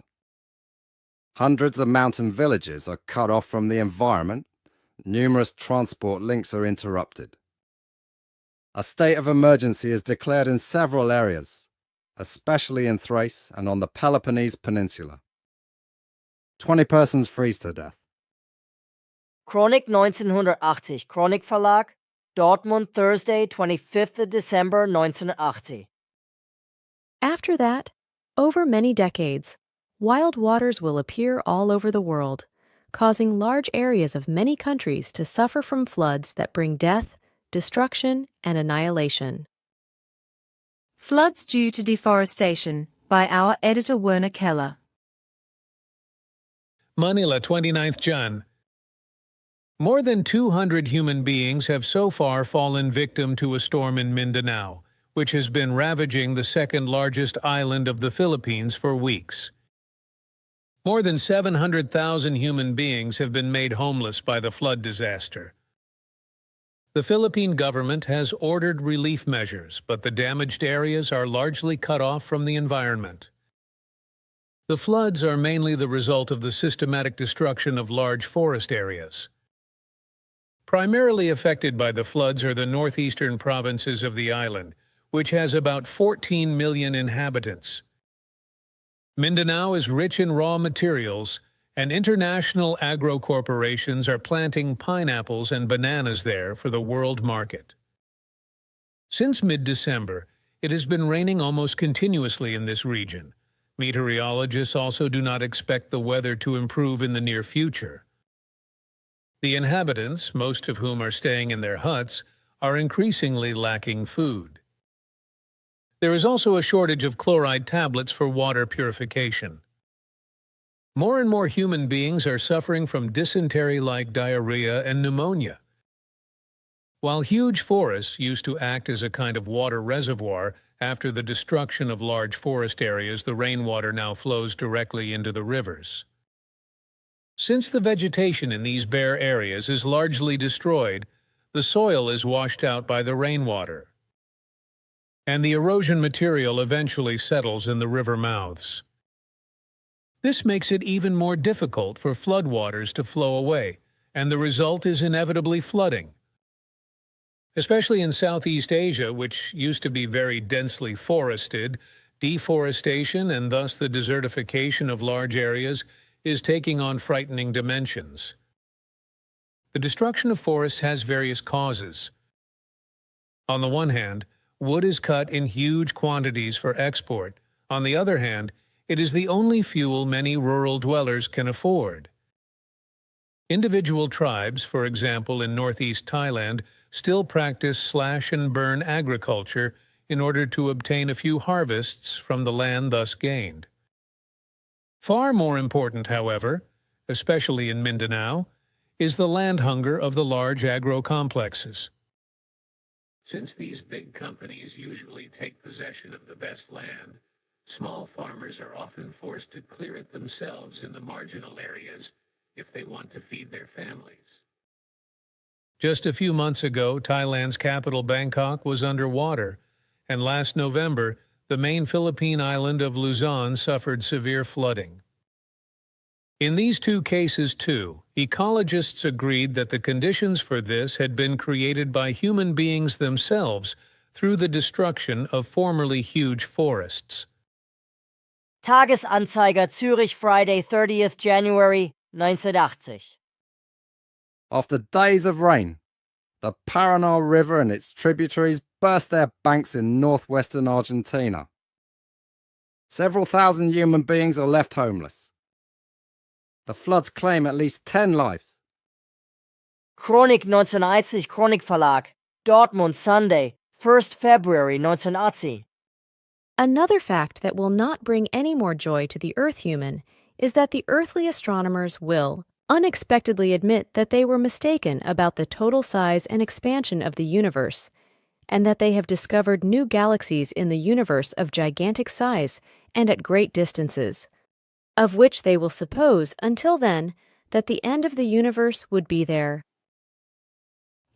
Hundreds of mountain villages are cut off from the environment. Numerous transport links are interrupted. A state of emergency is declared in several areas, especially in Thrace and on the Peloponnese Peninsula. 20 persons freeze to death. Chronik 1980, Chronik Verlag, Dortmund, Thursday, 25th December 1980. After that, over many decades, wild waters will appear all over the world, causing large areas of many countries to suffer from floods that bring death, destruction, and annihilation. Floods due to deforestation, by our editor Werner Keller. Manila, 29th Jan. More than 200 human beings have so far fallen victim to a storm in Mindanao, which has been ravaging the second largest island of the Philippines for weeks. More than 700,000 human beings have been made homeless by the flood disaster. The Philippine government has ordered relief measures, but the damaged areas are largely cut off from the environment. The floods are mainly the result of the systematic destruction of large forest areas. Primarily affected by the floods are the northeastern provinces of the island, which has about 14 million inhabitants. Mindanao is rich in raw materials, and international agro corporations are planting pineapples and bananas there for the world market. Since mid-December, it has been raining almost continuously in this region. Meteorologists also do not expect the weather to improve in the near future. The inhabitants, most of whom are staying in their huts, are increasingly lacking food. There is also a shortage of chloride tablets for water purification. More and more human beings are suffering from dysentery-like diarrhea and pneumonia. While huge forests used to act as a kind of water reservoir, after the destruction of large forest areas, the rainwater now flows directly into the rivers. Since the vegetation in these bare areas is largely destroyed, the soil is washed out by the rainwater, and the erosion material eventually settles in the river mouths. This makes it even more difficult for floodwaters to flow away, and the result is inevitably flooding. Especially in Southeast Asia, which used to be very densely forested, deforestation and thus the desertification of large areas is taking on frightening dimensions. The destruction of forests has various causes. On the one hand, wood is cut in huge quantities for export. On the other hand, it is the only fuel many rural dwellers can afford. Individual tribes, for example in northeast Thailand, still practice slash-and-burn agriculture in order to obtain a few harvests from the land thus gained. Far more important, however, especially in Mindanao, is the land hunger of the large agro-complexes. Since these big companies usually take possession of the best land, small farmers are often forced to clear it themselves in the marginal areas if they want to feed their families. Just a few months ago, Thailand's capital Bangkok was underwater, and last November, the main Philippine island of Luzon suffered severe flooding. In these two cases, too, ecologists agreed that the conditions for this had been created by human beings themselves through the destruction of formerly huge forests. Tagesanzeiger, Zürich, Friday, 30th January 1980. After days of rain, the Paraná River and its tributaries burst their banks in northwestern Argentina. Several thousand human beings are left homeless. The floods claim at least 10 lives. Chronik 1980, Chronik Verlag, Dortmund, Sunday, 1st February 1980. Another fact that will not bring any more joy to the Earth human is that the earthly astronomers will unexpectedly admit that they were mistaken about the total size and expansion of the universe, and that they have discovered new galaxies in the universe of gigantic size and at great distances, of which they will suppose until then that the end of the universe would be there.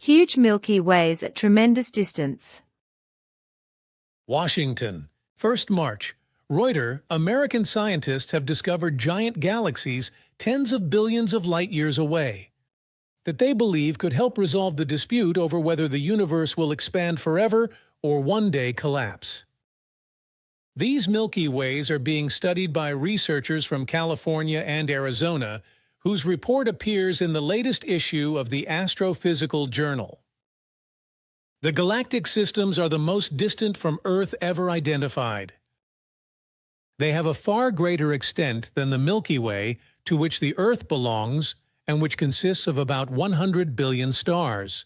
Huge Milky Ways at tremendous distance. Washington, 1st March. Reuters, American scientists have discovered giant galaxies tens of billions of light-years away that they believe could help resolve the dispute over whether the universe will expand forever or one day collapse. These Milky Ways are being studied by researchers from California and Arizona, whose report appears in the latest issue of the Astrophysical Journal. The galactic systems are the most distant from Earth ever identified. They have a far greater extent than the Milky Way, to which the Earth belongs, and which consists of about 100 billion stars.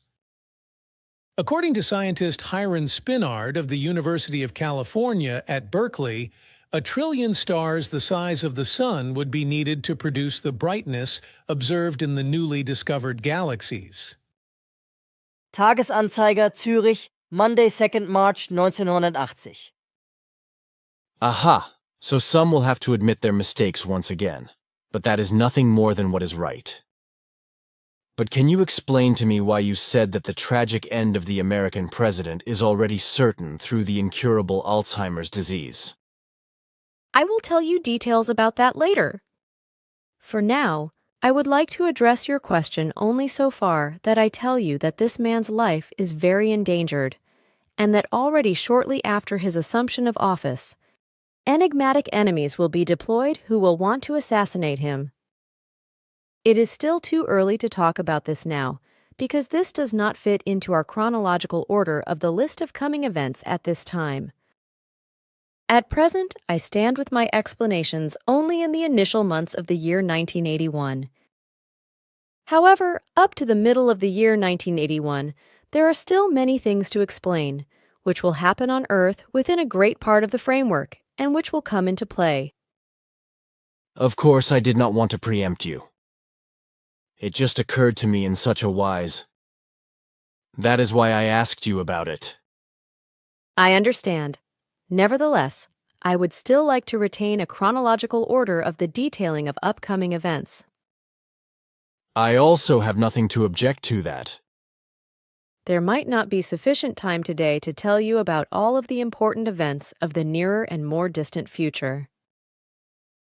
According to scientist Hiram Spinard of the University of California at Berkeley, 1 trillion stars the size of the Sun would be needed to produce the brightness observed in the newly discovered galaxies. Tagesanzeiger Zürich, Monday, 2nd March 1980. Aha! So some will have to admit their mistakes once again. But that is nothing more than what is right. But can you explain to me why you said that the tragic end of the American president is already certain through the incurable Alzheimer's disease? I will tell you details about that later. For now, I would like to address your question only so far that I tell you that this man's life is very endangered, and that already shortly after his assumption of office, enigmatic enemies will be deployed who will want to assassinate him. It is still too early to talk about this now, because this does not fit into our chronological order of the list of coming events at this time. At present, I stand with my explanations only in the initial months of the year 1981. However, up to the middle of the year 1981, there are still many things to explain, which will happen on Earth within a great part of the framework, and which will come into play. Of course, I did not want to preempt you. It just occurred to me in such a wise. That is why I asked you about it. I understand. Nevertheless, I would still like to retain a chronological order of the detailing of upcoming events. I also have nothing to object to that. There might not be sufficient time today to tell you about all of the important events of the nearer and more distant future.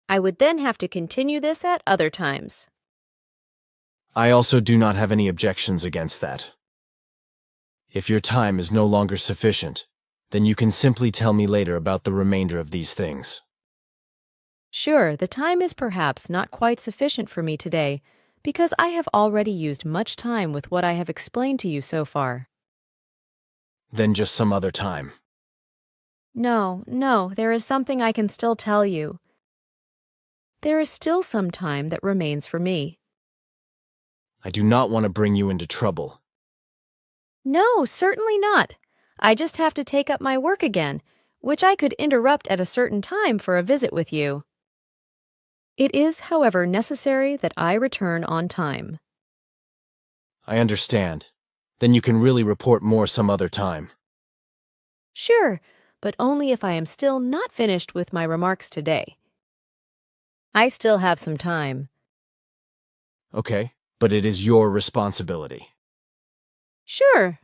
I would then have to continue this at other times. I also do not have any objections against that. If your time is no longer sufficient, then you can simply tell me later about the remainder of these things. Sure, the time is perhaps not quite sufficient for me today, because I have already used much time with what I have explained to you so far. Then just some other time. No, there is something I can still tell you. There is still some time that remains for me. I do not want to bring you into trouble. No, certainly not. I just have to take up my work again, which I could interrupt at a certain time for a visit with you. It is, however, necessary that I return on time. I understand. Then you can really report more some other time. Sure, but only if I am still not finished with my remarks today. I still have some time. Okay, but it is your responsibility. Sure.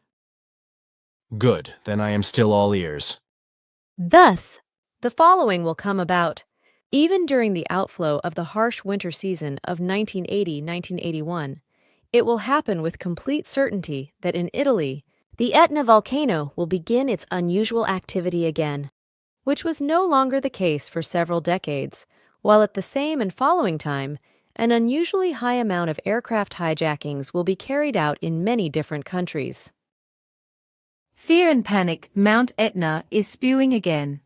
Good, then I am still all ears. Thus, the following will come about. Even during the outflow of the harsh winter season of 1980-1981, it will happen with complete certainty that in Italy, the Etna volcano will begin its unusual activity again, which was no longer the case for several decades, while at the same and following time, an unusually high amount of aircraft hijackings will be carried out in many different countries. Fear and panic, Mount Etna is spewing again.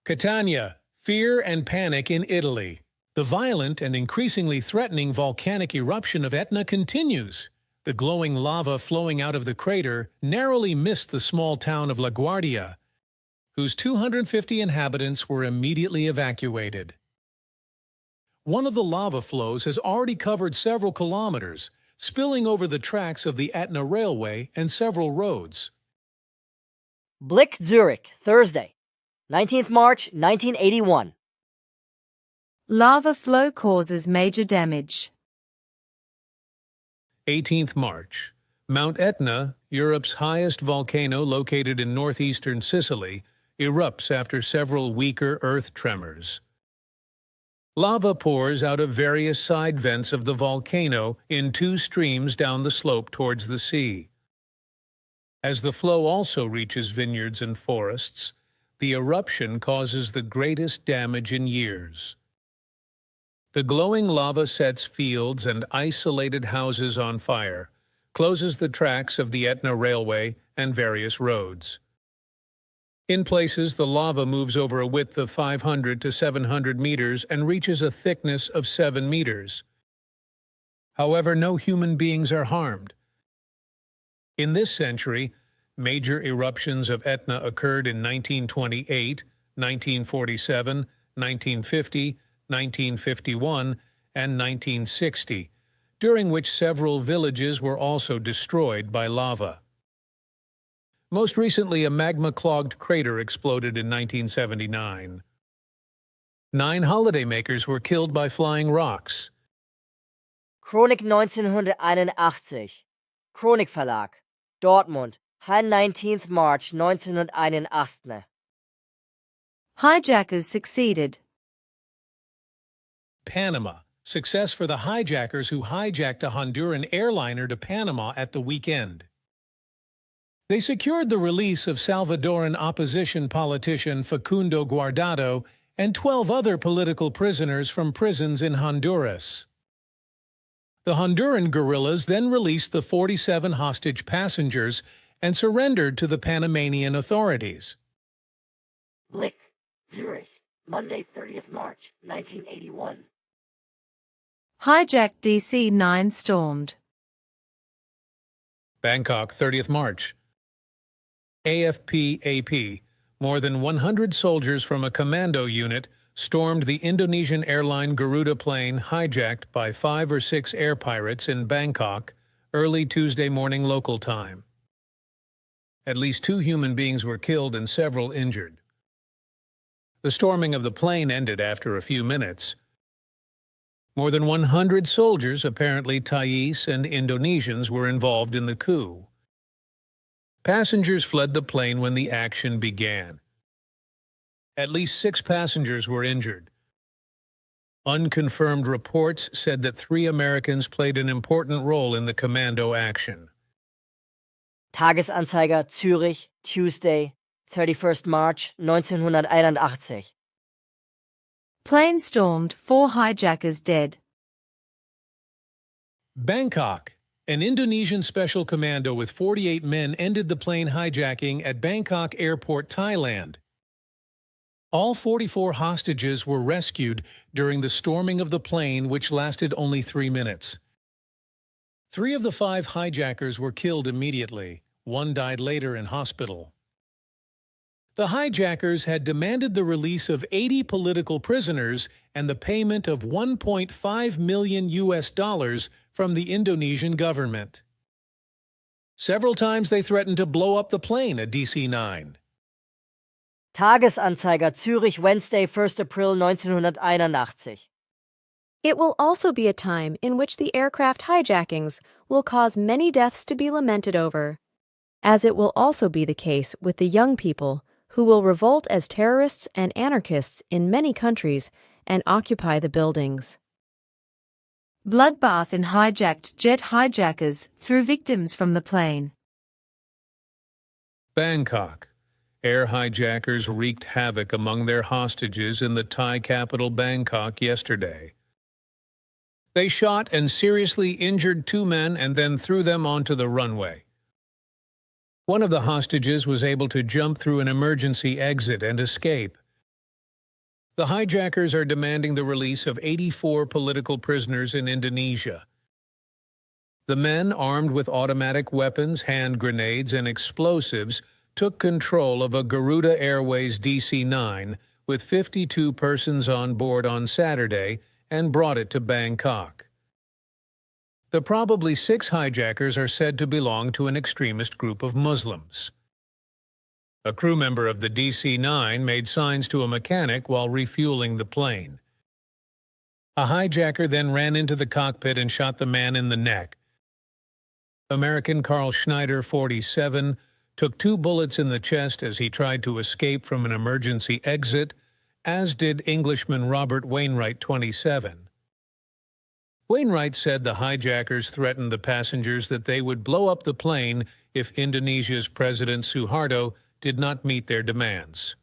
Catania, fear and panic in Italy. The violent and increasingly threatening volcanic eruption of Etna continues. The glowing lava flowing out of the crater narrowly missed the small town of LaGuardia, whose 250 inhabitants were immediately evacuated. One of the lava flows has already covered several kilometers, spilling over the tracks of the Etna Railway and several roads. Blick, Zurich, Thursday, 19th March 1981. Lava flow causes major damage. 18th March. Mount Etna, Europe's highest volcano located in northeastern Sicily, erupts after several weaker earth tremors. Lava pours out of various side vents of the volcano in two streams down the slope towards the sea. As the flow also reaches vineyards and forests, the eruption causes the greatest damage in years. The glowing lava sets fields and isolated houses on fire, closes the tracks of the Etna Railway and various roads. In places, the lava moves over a width of 500 to 700 meters and reaches a thickness of 7 meters. However, no human beings are harmed. In this century, major eruptions of Etna occurred in 1928, 1947, 1950, 1951, and 1960, during which several villages were also destroyed by lava. Most recently, a magma-clogged crater exploded in 1979. 9 holidaymakers were killed by flying rocks. Chronik 1981. Chronik Verlag. Dortmund. 19th March 1981. Hijackers succeeded. Panama. Success for the hijackers who hijacked a Honduran airliner to Panama at the weekend. They secured the release of Salvadoran opposition politician Facundo Guardado and 12 other political prisoners from prisons in Honduras. The Honduran guerrillas then released the 47 hostage passengers and surrendered to the Panamanian authorities. Blick, Zurich, Monday, 30th March 1981. Hijacked DC-9 stormed. Bangkok, 30th March. AFP-AP. More than 100 soldiers from a commando unit stormed the Indonesian airline Garuda plane hijacked by 5 or 6 air pirates in Bangkok early Tuesday morning local time. At least 2 human beings were killed and several injured. The storming of the plane ended after a few minutes. More than 100 soldiers, apparently Thais and Indonesians, were involved in the coup. Passengers fled the plane when the action began. At least 6 passengers were injured. Unconfirmed reports said that 3 Americans played an important role in the commando action. Tagesanzeiger Zürich, Tuesday, 31st March 1981. Plane stormed, 4 hijackers dead. Bangkok. An Indonesian special commando with 48 men ended the plane hijacking at Bangkok Airport, Thailand. All 44 hostages were rescued during the storming of the plane, which lasted only 3 minutes. 3 of the 5 hijackers were killed immediately. 1 died later in hospital. The hijackers had demanded the release of 80 political prisoners and the payment of $1.5 million from the Indonesian government. Several times they threatened to blow up the plane, a DC-9. Tagesanzeiger Zürich, Wednesday, 1st April 1981. It will also be a time in which the aircraft hijackings will cause many deaths to be lamented over, as it will also be the case with the young people who will revolt as terrorists and anarchists in many countries and occupy the buildings. Bloodbath in hijacked jet. Hijackers threw victims from the plane. Bangkok. Air hijackers wreaked havoc among their hostages in the Thai capital Bangkok yesterday. They shot and seriously injured 2 men and then threw them onto the runway. One of the hostages was able to jump through an emergency exit and escape. The hijackers are demanding the release of 84 political prisoners in Indonesia. The men, armed with automatic weapons, hand grenades, and explosives, took control of a Garuda Airways DC-9 with 52 persons on board on Saturday and brought it to Bangkok. The probably 6 hijackers are said to belong to an extremist group of Muslims. A crew member of the DC-9 made signs to a mechanic while refueling the plane. A hijacker then ran into the cockpit and shot the man in the neck. American Carl Schneider, 47, took 2 bullets in the chest as he tried to escape from an emergency exit, as did Englishman Robert Wainwright, 27. Wainwright said the hijackers threatened the passengers that they would blow up the plane if Indonesia's President Suharto did not meet their demands.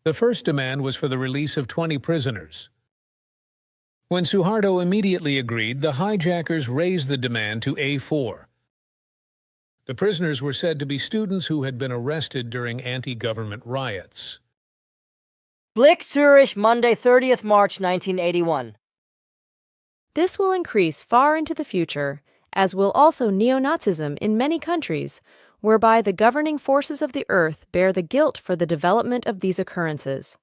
The first demand was for the release of 20 prisoners. When Suharto immediately agreed, the hijackers raised the demand to A4. The prisoners were said to be students who had been arrested during anti-government riots. Blick, Zurich, Monday, 30th March 1981. This will increase far into the future, as will also neo-Nazism in many countries, whereby the governing forces of the earth bear the guilt for the development of these occurrences.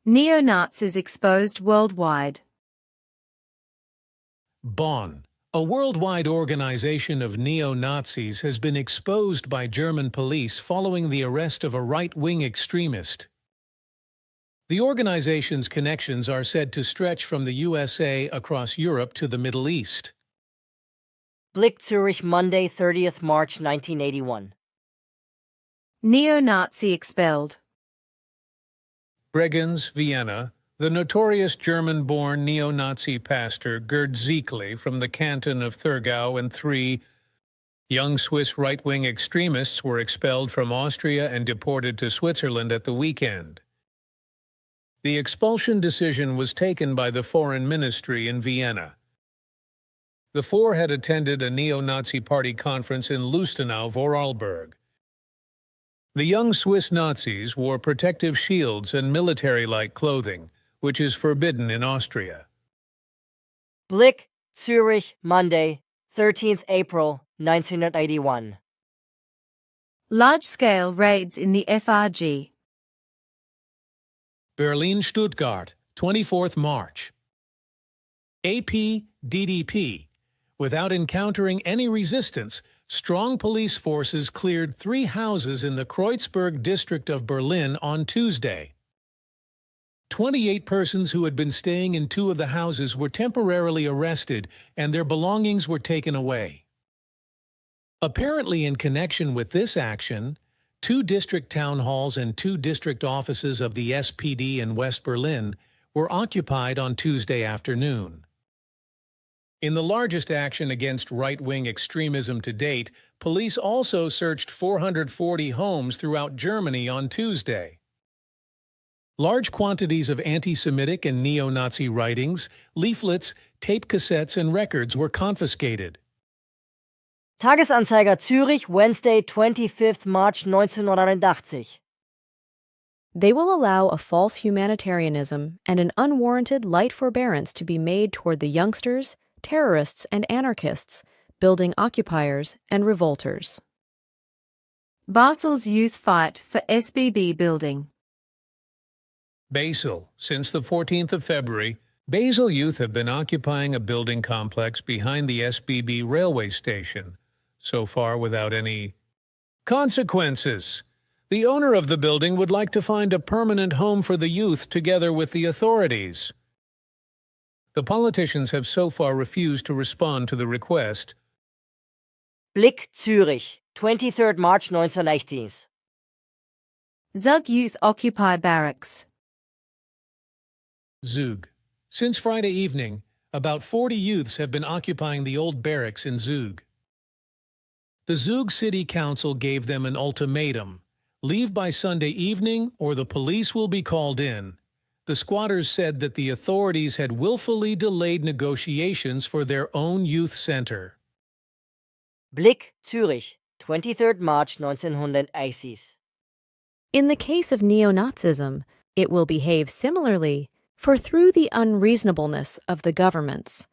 Neo-Nazis exposed worldwide. Bonn, a worldwide organization of neo-Nazis, has been exposed by German police following the arrest of a right-wing extremist. The organization's connections are said to stretch from the USA across Europe to the Middle East. Blick, Zurich, Monday, 30th March 1981. Neo-Nazi expelled. Bregenz, Vienna, the notorious German-born neo-Nazi pastor Gerd Ziekle from the canton of Thurgau and 3 young Swiss right-wing extremists were expelled from Austria and deported to Switzerland at the weekend. The expulsion decision was taken by the Foreign Ministry in Vienna. The 4 had attended a neo-Nazi party conference in Lustenau, Vorarlberg. The young Swiss Nazis wore protective shields and military-like clothing, which is forbidden in Austria. Blick, Zurich, Monday, 13th April 1981. Large-scale raids in the FRG. Berlin-Stuttgart, 24th March. AP-DDP. Without encountering any resistance, strong police forces cleared 3 houses in the Kreuzberg district of Berlin on Tuesday. 28 persons who had been staying in 2 of the houses were temporarily arrested and their belongings were taken away. Apparently in connection with this action, 2 district town halls and 2 district offices of the SPD in West Berlin were occupied on Tuesday afternoon. In the largest action against right-wing extremism to date, police also searched 440 homes throughout Germany on Tuesday. Large quantities of anti-Semitic and neo-Nazi writings, leaflets, tape cassettes, and records were confiscated. Tagesanzeiger Zürich, Wednesday, 25th March 1981. They will allow a false humanitarianism and an unwarranted light forbearance to be made toward the youngsters, terrorists, and anarchists, building occupiers and revolters. Basel's youth fight for SBB building. Basel. Since the 14th of February, Basel youth have been occupying a building complex behind the SBB railway station, so far without any consequences. The owner of the building would like to find a permanent home for the youth together with the authorities. The politicians have so far refused to respond to the request. Blick, Zürich, 23rd March 1980. Zug youth occupy barracks. Zug. Since Friday evening, about 40 youths have been occupying the old barracks in Zug. The Zug City Council gave them an ultimatum: leave by Sunday evening or the police will be called in. The squatters said that the authorities had willfully delayed negotiations for their own youth center. Blick, Zürich, 23rd March 1980. In the case of neo-Nazism, it will behave similarly, for through the unreasonableness of the governments,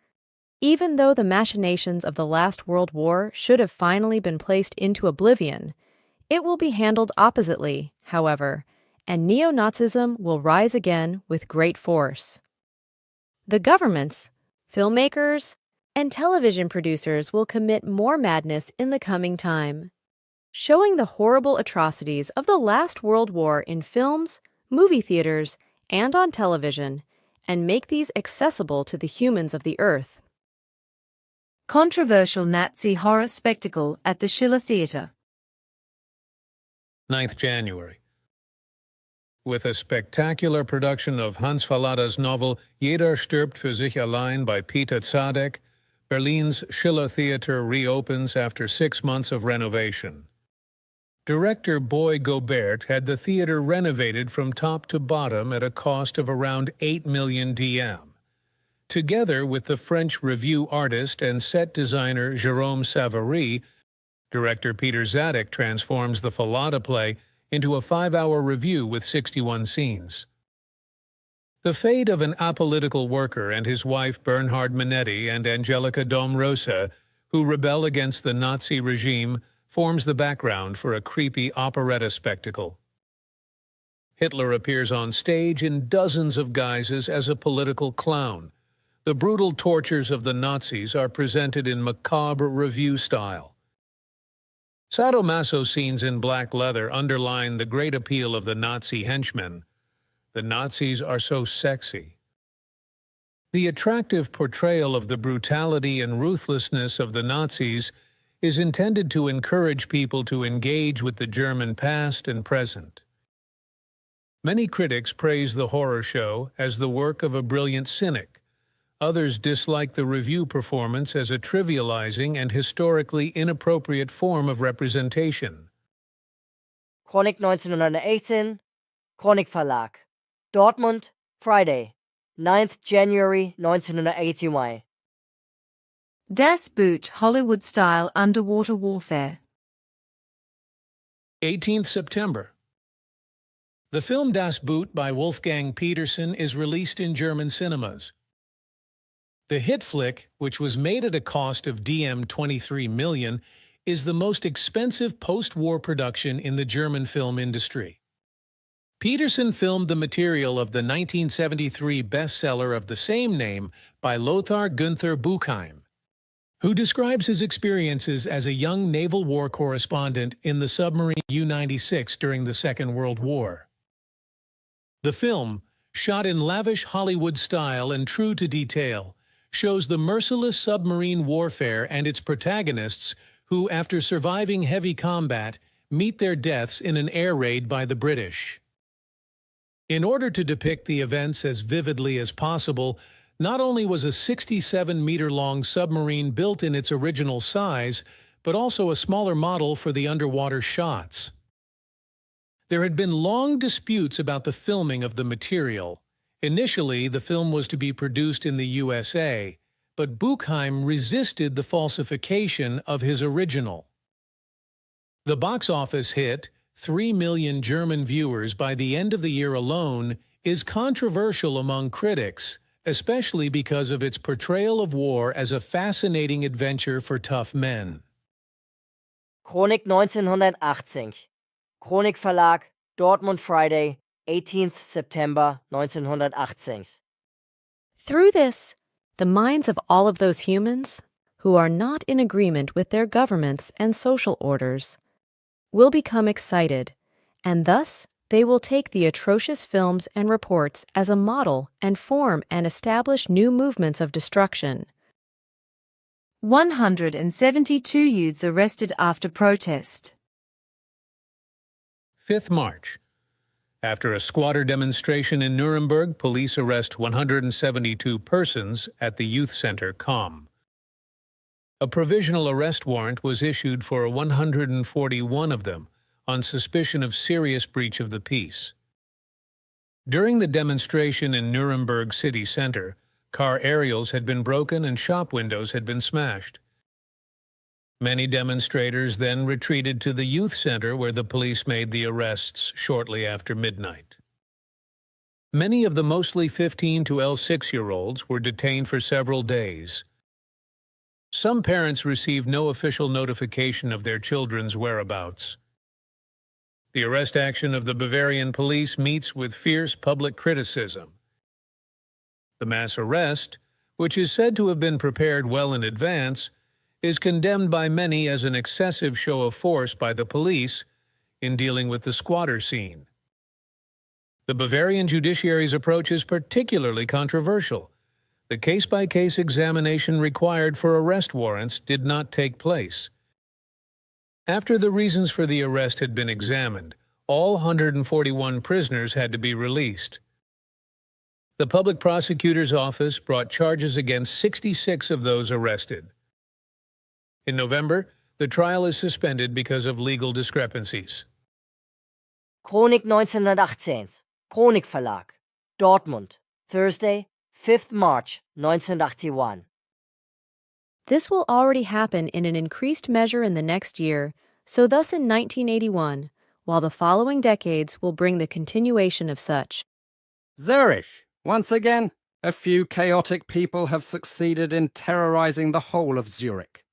even though the machinations of the last World War should have finally been placed into oblivion, it will be handled oppositely, however, and neo-Nazism will rise again with great force. The governments, filmmakers, and television producers will commit more madness in the coming time, showing the horrible atrocities of the last World War in films, movie theaters, and on television, and make these accessible to the humans of the earth. Controversial Nazi horror spectacle at the Schiller Theatre. 9th January. With a spectacular production of Hans Falladas novel Jeder stirbt für sich allein by Peter Zadek, Berlin's Schiller Theatre reopens after 6 months of renovation. Director Boy Gobert had the theatre renovated from top to bottom at a cost of around 8 million DM. Together with the French review artist and set designer Jérôme Savary, director Peter Zadek transforms the Fallada play into a 5-hour review with 61 scenes. The fate of an apolitical worker and his wife Bernhard Minetti and Angelica Dom Rosa, who rebel against the Nazi regime, forms the background for a creepy operetta spectacle. Hitler appears on stage in dozens of guises as a political clown. The brutal tortures of the Nazis are presented in macabre review style. Sadomaso scenes in black leather underline the great appeal of the Nazi henchmen. The Nazis are so sexy. The attractive portrayal of the brutality and ruthlessness of the Nazis is intended to encourage people to engage with the German past and present. Many critics praise the horror show as the work of a brilliant cynic. Others dislike the review performance as a trivializing and historically inappropriate form of representation. Chronik 1918, Chronik Verlag. Dortmund, Friday, 9th January 1981. Das Boot Hollywood-style underwater warfare. 18th September. The film Das Boot by Wolfgang Petersen is released in German cinemas. The hit flick, which was made at a cost of DM 23 million, is the most expensive post-war production in the German film industry. Petersen filmed the material of the 1973 bestseller of the same name by Lothar Günther Buchheim, who describes his experiences as a young naval war correspondent in the submarine U-96 during the Second World War. The film, shot in lavish Hollywood style and true to detail, shows the merciless submarine warfare and its protagonists who, after surviving heavy combat, meet their deaths in an air raid by the British. In order to depict the events as vividly as possible, not only was a 67-meter-long submarine built in its original size, but also a smaller model for the underwater shots. There had been long disputes about the filming of the material. Initially, the film was to be produced in the USA, but Buchheim resisted the falsification of his original. The box office hit, 3 million German viewers by the end of the year alone, is controversial among critics, especially because of its portrayal of war as a fascinating adventure for tough men. Chronik 1918, Chronik Verlag, Dortmund, Friday, 18th September 1918. Through this, the minds of all of those humans who are not in agreement with their governments and social orders will become excited, and thus they will take the atrocious films and reports as a model and form and establish new movements of destruction. 172 youths arrested after protest. 5th March. After a squatter demonstration in Nuremberg, police arrest 172 persons at the youth center COM. A provisional arrest warrant was issued for 141 of them on suspicion of serious breach of the peace. During the demonstration in Nuremberg city center, car aerials had been broken and shop windows had been smashed. Many demonstrators then retreated to the youth center where the police made the arrests shortly after midnight. Many of the mostly 15 to 6-year-olds were detained for several days. Some parents received no official notification of their children's whereabouts. The arrest action of the Bavarian police meets with fierce public criticism. The mass arrest, which is said to have been prepared well in advance, is condemned by many as an excessive show of force by the police in dealing with the squatter scene. The Bavarian judiciary's approach is particularly controversial. the case-by-case examination required for arrest warrants did not take place. After the reasons for the arrest had been examined, all 141 prisoners had to be released. The public prosecutor's office brought charges against 66 of those arrested. In November, the trial is suspended because of legal discrepancies. Chronik 1918, Chronik Verlag, Dortmund, Thursday, 5th March 1981. This will already happen in an increased measure in the next year, so thus in 1981, while the following decades will bring the continuation of such. Zurich! Once again, a few chaotic people have succeeded in terrorizing the whole of Zurich.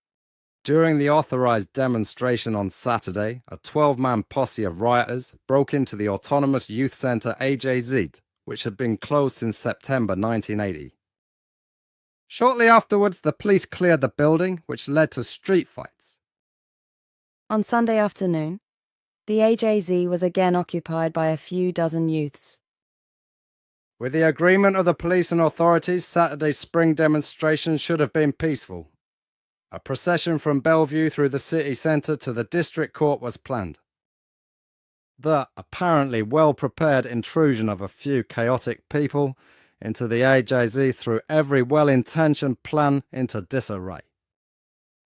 During the authorized demonstration on Saturday, a 12-man posse of rioters broke into the autonomous youth centre AJZ, which had been closed since September 1980. Shortly afterwards, the police cleared the building, which led to street fights. On Sunday afternoon, the AJZ was again occupied by a few dozen youths. With the agreement of the police and authorities, Saturday's spring demonstration should have been peaceful. A procession from Bellevue through the city centre to the district court was planned. The apparently well-prepared intrusion of a few chaotic people into the AJZ threw every well-intentioned plan into disarray.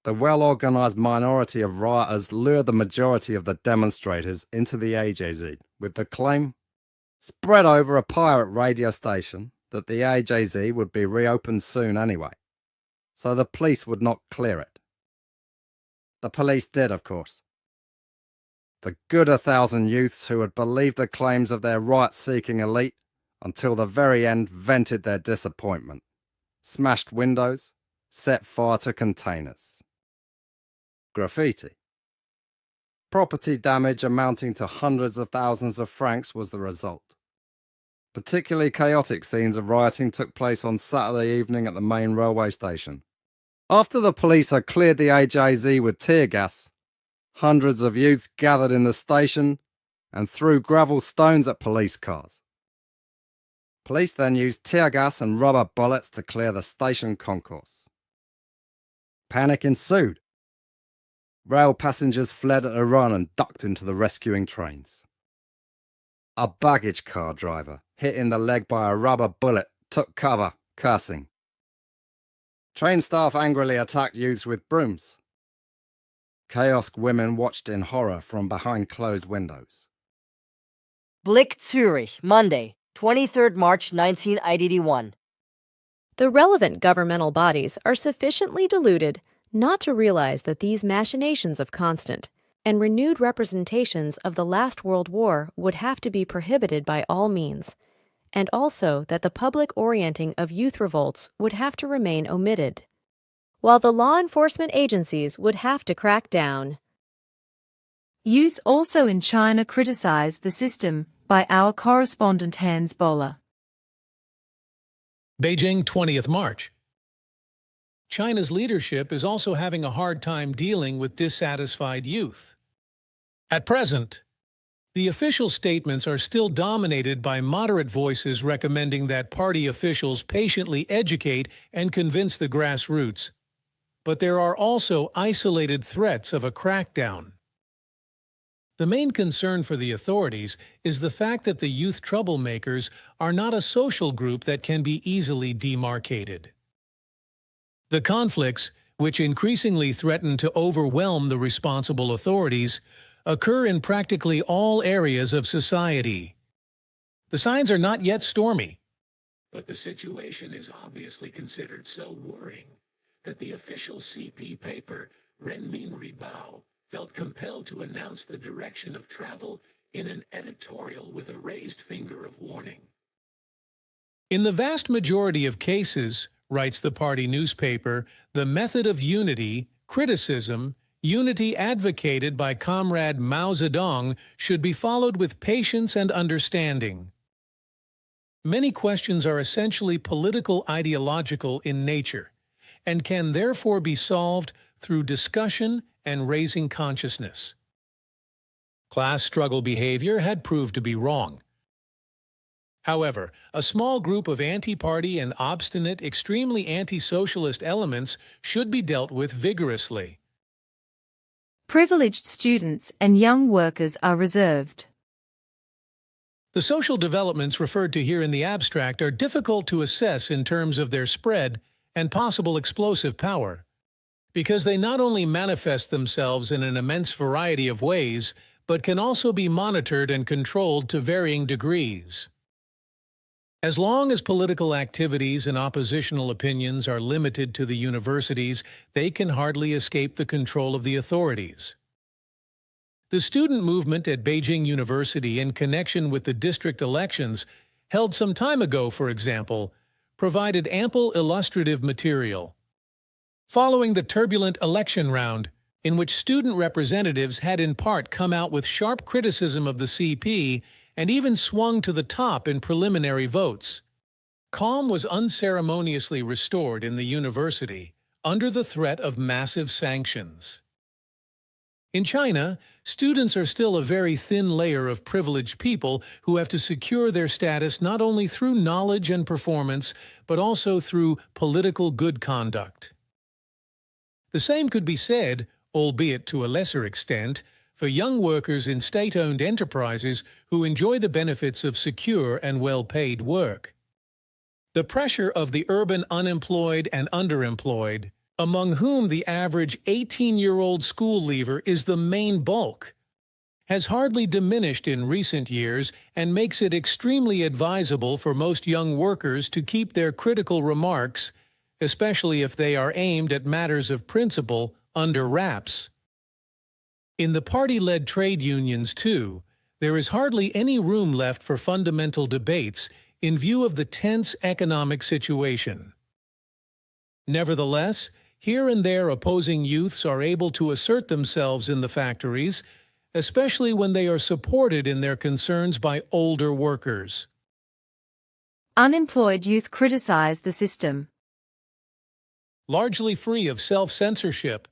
The well-organised minority of rioters lured the majority of the demonstrators into the AJZ with the claim, spread over a pirate radio station, that the AJZ would be reopened soon anyway, so the police would not clear it. The police did, of course. The good 1,000 youths who had believed the claims of their right-seeking elite until the very end vented their disappointment, smashed windows, set fire to containers. Graffiti. Property damage amounting to hundreds of thousands of francs was the result. Particularly chaotic scenes of rioting took place on Saturday evening at the main railway station. After the police had cleared the AJZ with tear gas, hundreds of youths gathered in the station and threw gravel stones at police cars. Police then used tear gas and rubber bullets to clear the station concourse. Panic ensued. Rail passengers fled at a run and ducked into the rescuing trains. A baggage car driver, hit in the leg by a rubber bullet, took cover, cursing. Train staff angrily attacked youths with brooms. Kiosk women watched in horror from behind closed windows. Blick Zurich, Monday, 23rd March 1981. The relevant governmental bodies are sufficiently deluded not to realize that these machinations of constant and renewed representations of the last World War would have to be prohibited by all means, and also that the public orienting of youth revolts would have to remain omitted, while the law enforcement agencies would have to crack down. Youths also in China criticized the system by our correspondent Hans Boller. Beijing, 20th March. China's leadership is also having a hard time dealing with dissatisfied youth. At present, the official statements are still dominated by moderate voices recommending that party officials patiently educate and convince the grassroots. But there are also isolated threats of a crackdown. The main concern for the authorities is the fact that the youth troublemakers are not a social group that can be easily demarcated. The conflicts, which increasingly threaten to overwhelm the responsible authorities, occur in practically all areas of society. The signs are not yet stormy, but the situation is obviously considered so worrying that the official CP paper, Renmin Ribao, felt compelled to announce the direction of travel in an editorial with a raised finger of warning. In the vast majority of cases, writes the party newspaper, the method of unity, criticism, unity advocated by Comrade Mao Zedong should be followed with patience and understanding. Many questions are essentially political ideological in nature, and can therefore be solved through discussion and raising consciousness. Class struggle behavior had proved to be wrong. However, a small group of anti-party and obstinate, extremely anti-socialist elements should be dealt with vigorously. Privileged students and young workers are reserved. The social developments referred to here in the abstract are difficult to assess in terms of their spread and possible explosive power, because they not only manifest themselves in an immense variety of ways, but can also be monitored and controlled to varying degrees. As long as political activities and oppositional opinions are limited to the universities, they can hardly escape the control of the authorities. The student movement at Beijing University in connection with the district elections, held some time ago, for example, provided ample illustrative material. Following the turbulent election round, in which student representatives had in part come out with sharp criticism of the CP and even swung to the top in preliminary votes, calm was unceremoniously restored in the university under the threat of massive sanctions. In China, students are still a very thin layer of privileged people who have to secure their status not only through knowledge and performance, but also through political good conduct. The same could be said, albeit to a lesser extent, for young workers in state-owned enterprises who enjoy the benefits of secure and well-paid work. The pressure of the urban unemployed and underemployed, among whom the average 18-year-old school leaver is the main bulk, has hardly diminished in recent years and makes it extremely advisable for most young workers to keep their critical remarks, especially if they are aimed at matters of principle, under wraps. In the party-led trade unions, too, there is hardly any room left for fundamental debates in view of the tense economic situation. Nevertheless, here and there opposing youths are able to assert themselves in the factories, especially when they are supported in their concerns by older workers. Unemployed youth criticize the system. Largely free of self-censorship,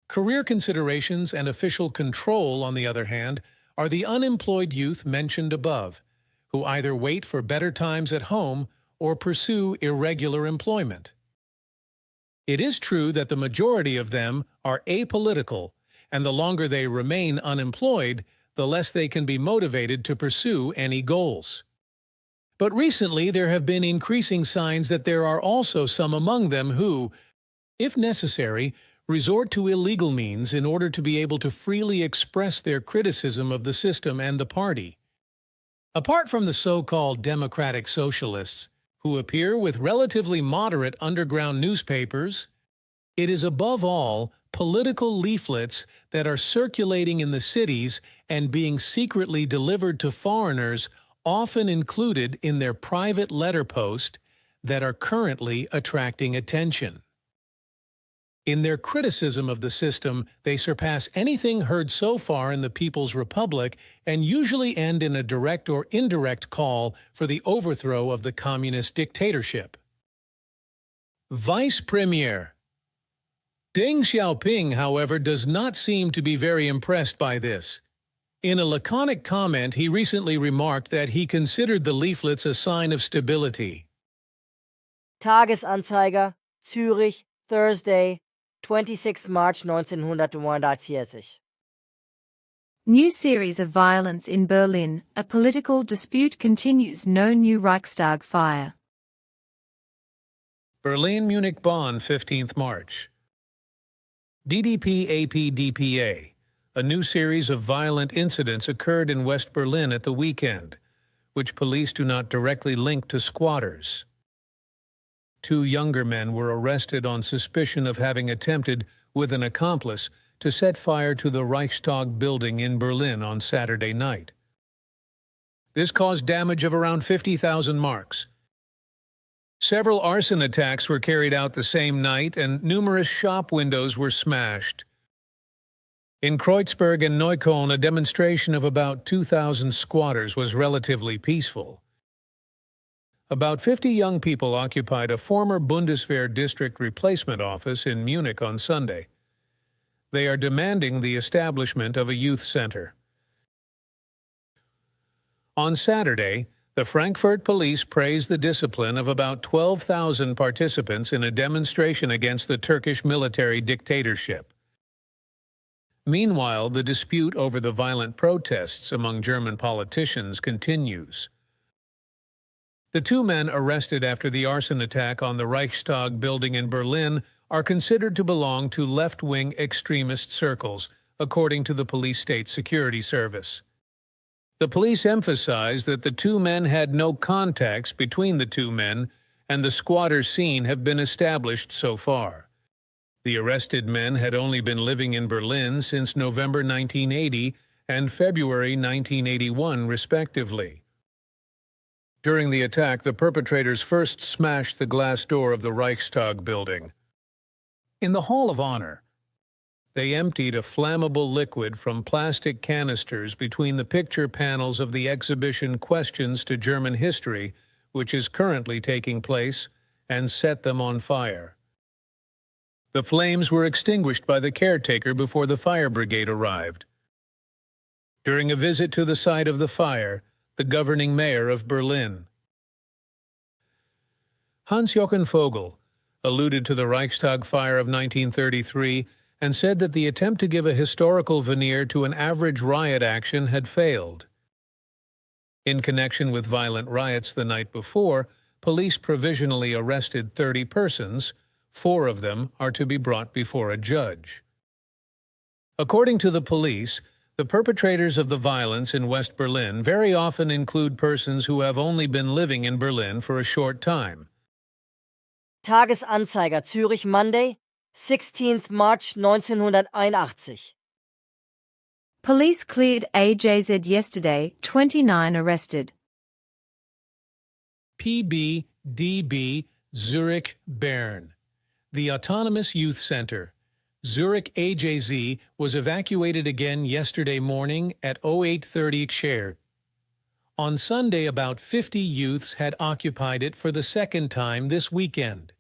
career considerations and official control, on the other hand, are the unemployed youth mentioned above, who either wait for better times at home or pursue irregular employment. It is true that the majority of them are apolitical, and the longer they remain unemployed, the less they can be motivated to pursue any goals. But recently there have been increasing signs that there are also some among them who, if necessary, resort to illegal means in order to be able to freely express their criticism of the system and the party. Apart from the so-called democratic socialists, who appear with relatively moderate underground newspapers, it is above all political leaflets that are circulating in the cities and being secretly delivered to foreigners, often included in their private letter post, that are currently attracting attention. In their criticism of the system, they surpass anything heard so far in the People's Republic and usually end in a direct or indirect call for the overthrow of the communist dictatorship. Vice Premier Deng Xiaoping, however, does not seem to be very impressed by this. In a laconic comment, he recently remarked that he considered the leaflets a sign of stability. Tagesanzeiger, Zürich, Thursday, 26 March 1949. New series of violence in Berlin. A political dispute continues. No new Reichstag fire. Berlin, Munich, Bonn, 15th March. DDP-AP-DPA. A new series of violent incidents occurred in West Berlin at the weekend, which police do not directly link to squatters. 2 younger men were arrested on suspicion of having attempted, with an accomplice, to set fire to the Reichstag building in Berlin on Saturday night. This caused damage of around 50,000 marks. Several arson attacks were carried out the same night, and numerous shop windows were smashed. In Kreuzberg and Neukölln, a demonstration of about 2,000 squatters was relatively peaceful. About 50 young people occupied a former Bundeswehr district replacement office in Munich on Sunday. They are demanding the establishment of a youth center. On Saturday, The Frankfurt police praised the discipline of about 12,000 participants in a demonstration against the Turkish military dictatorship. Meanwhile, the dispute over the violent protests among German politicians continues. The two men arrested after the arson attack on the Reichstag building in Berlin are considered to belong to left-wing extremist circles, according to the police state security service. The police emphasized that the two men had no contacts between the two men, and the squatter scene have been established so far. The arrested men had only been living in Berlin since November 1980 and February 1981, respectively. During the attack, the perpetrators first smashed the glass door of the Reichstag building. In the Hall of Honor, they emptied a flammable liquid from plastic canisters between the picture panels of the exhibition Questions to German History, which is currently taking place, and set them on fire. The flames were extinguished by the caretaker before the fire brigade arrived. During a visit to the site of the fire, the governing mayor of Berlin, Hans-Joachim Vogel, alluded to the Reichstag fire of 1933 and said that the attempt to give a historical veneer to an average riot action had failed. In connection with violent riots the night before, police provisionally arrested 30 persons. 4 of them are to be brought before a judge. According to the police, the perpetrators of the violence in West Berlin very often include persons who have only been living in Berlin for a short time. Tagesanzeiger Zürich Monday, 16th March 1981. Police cleared AJZ yesterday, 29 arrested. PBDB Zurich Bern. The Autonomous Youth Center, Zurich AJZ, was evacuated again yesterday morning at 08:30 Gshert. On Sunday, about 50 youths had occupied it for the second time this weekend.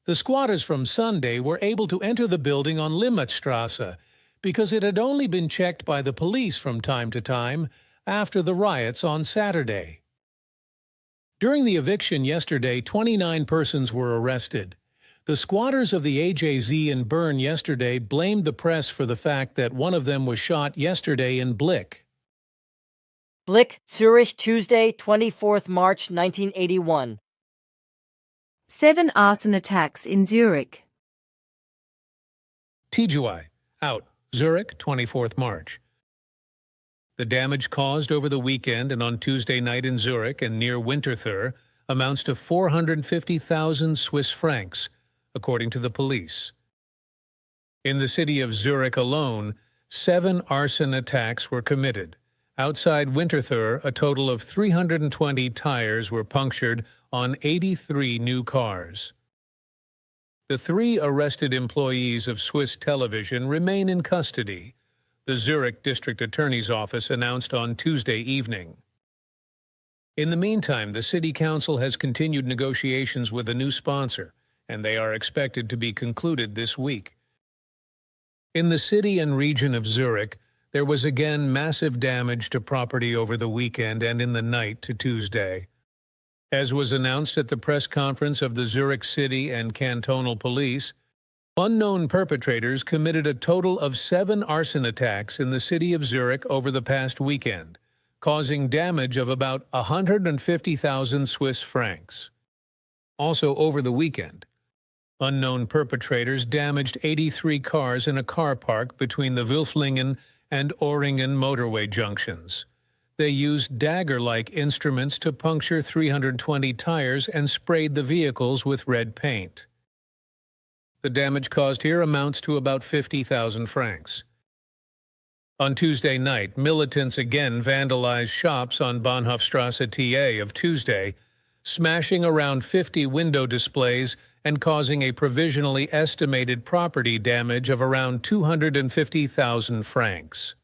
The squatters from Sunday were able to enter the building on Limmatstrasse because it had only been checked by the police from time to time after the riots on Saturday. During the eviction yesterday, 29 persons were arrested. The squatters of the AJZ in Bern yesterday blamed the press for the fact that one of them was shot yesterday in Blick. Blick, Zurich, Tuesday, 24th March 1981. 7 arson attacks in Zurich. TGY, out, Zurich, 24th March. The damage caused over the weekend and on Tuesday night in Zurich and near Winterthur amounts to 450,000 Swiss francs, according to the police. In the city of Zurich alone, 7 arson attacks were committed. Outside Winterthur, a total of 320 tires were punctured on 83 new cars. The 3 arrested employees of Swiss Television remain in custody, the Zurich District Attorney's Office announced on Tuesday evening. In the meantime, the City Council has continued negotiations with a new sponsor, and they are expected to be concluded this week. In the city and region of Zurich, there was again massive damage to property over the weekend and in the night to Tuesday. As was announced at the press conference of the Zurich City and Cantonal Police, unknown perpetrators committed a total of 7 arson attacks in the city of Zurich over the past weekend, causing damage of about 150,000 Swiss francs. Also over the weekend, unknown perpetrators damaged 83 cars in a car park between the Wilflingen and Oringen motorway junctions. They used dagger-like instruments to puncture 320 tires and sprayed the vehicles with red paint. The damage caused here amounts to about 50,000 francs. On Tuesday night, militants again vandalized shops on Bahnhofstrasse TA of Tuesday, smashing around 50 window displays and causing a provisionally estimated property damage of around 250,000 francs.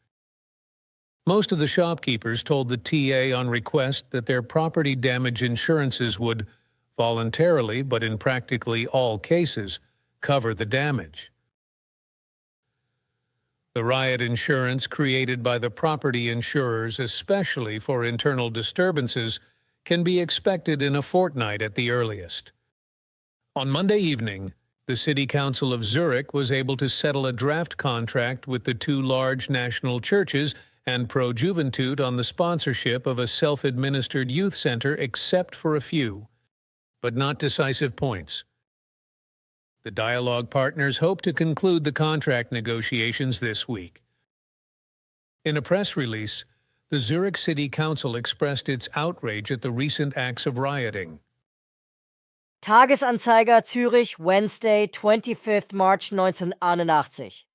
Most of the shopkeepers told the TA on request that their property damage insurances would, voluntarily but in practically all cases, cover the damage. The riot insurance created by the property insurers, especially for internal disturbances, can be expected in a fortnight at the earliest. On Monday evening, the City Council of Zurich was able to settle a draft contract with the two large national churches and Pro Juventute on the sponsorship of a self-administered youth center, except for a few, but not decisive points. The dialogue partners hope to conclude the contract negotiations this week. In a press release, the Zurich City Council expressed its outrage at the recent acts of rioting. Tagesanzeiger Zürich, Wednesday, 25th March 1981.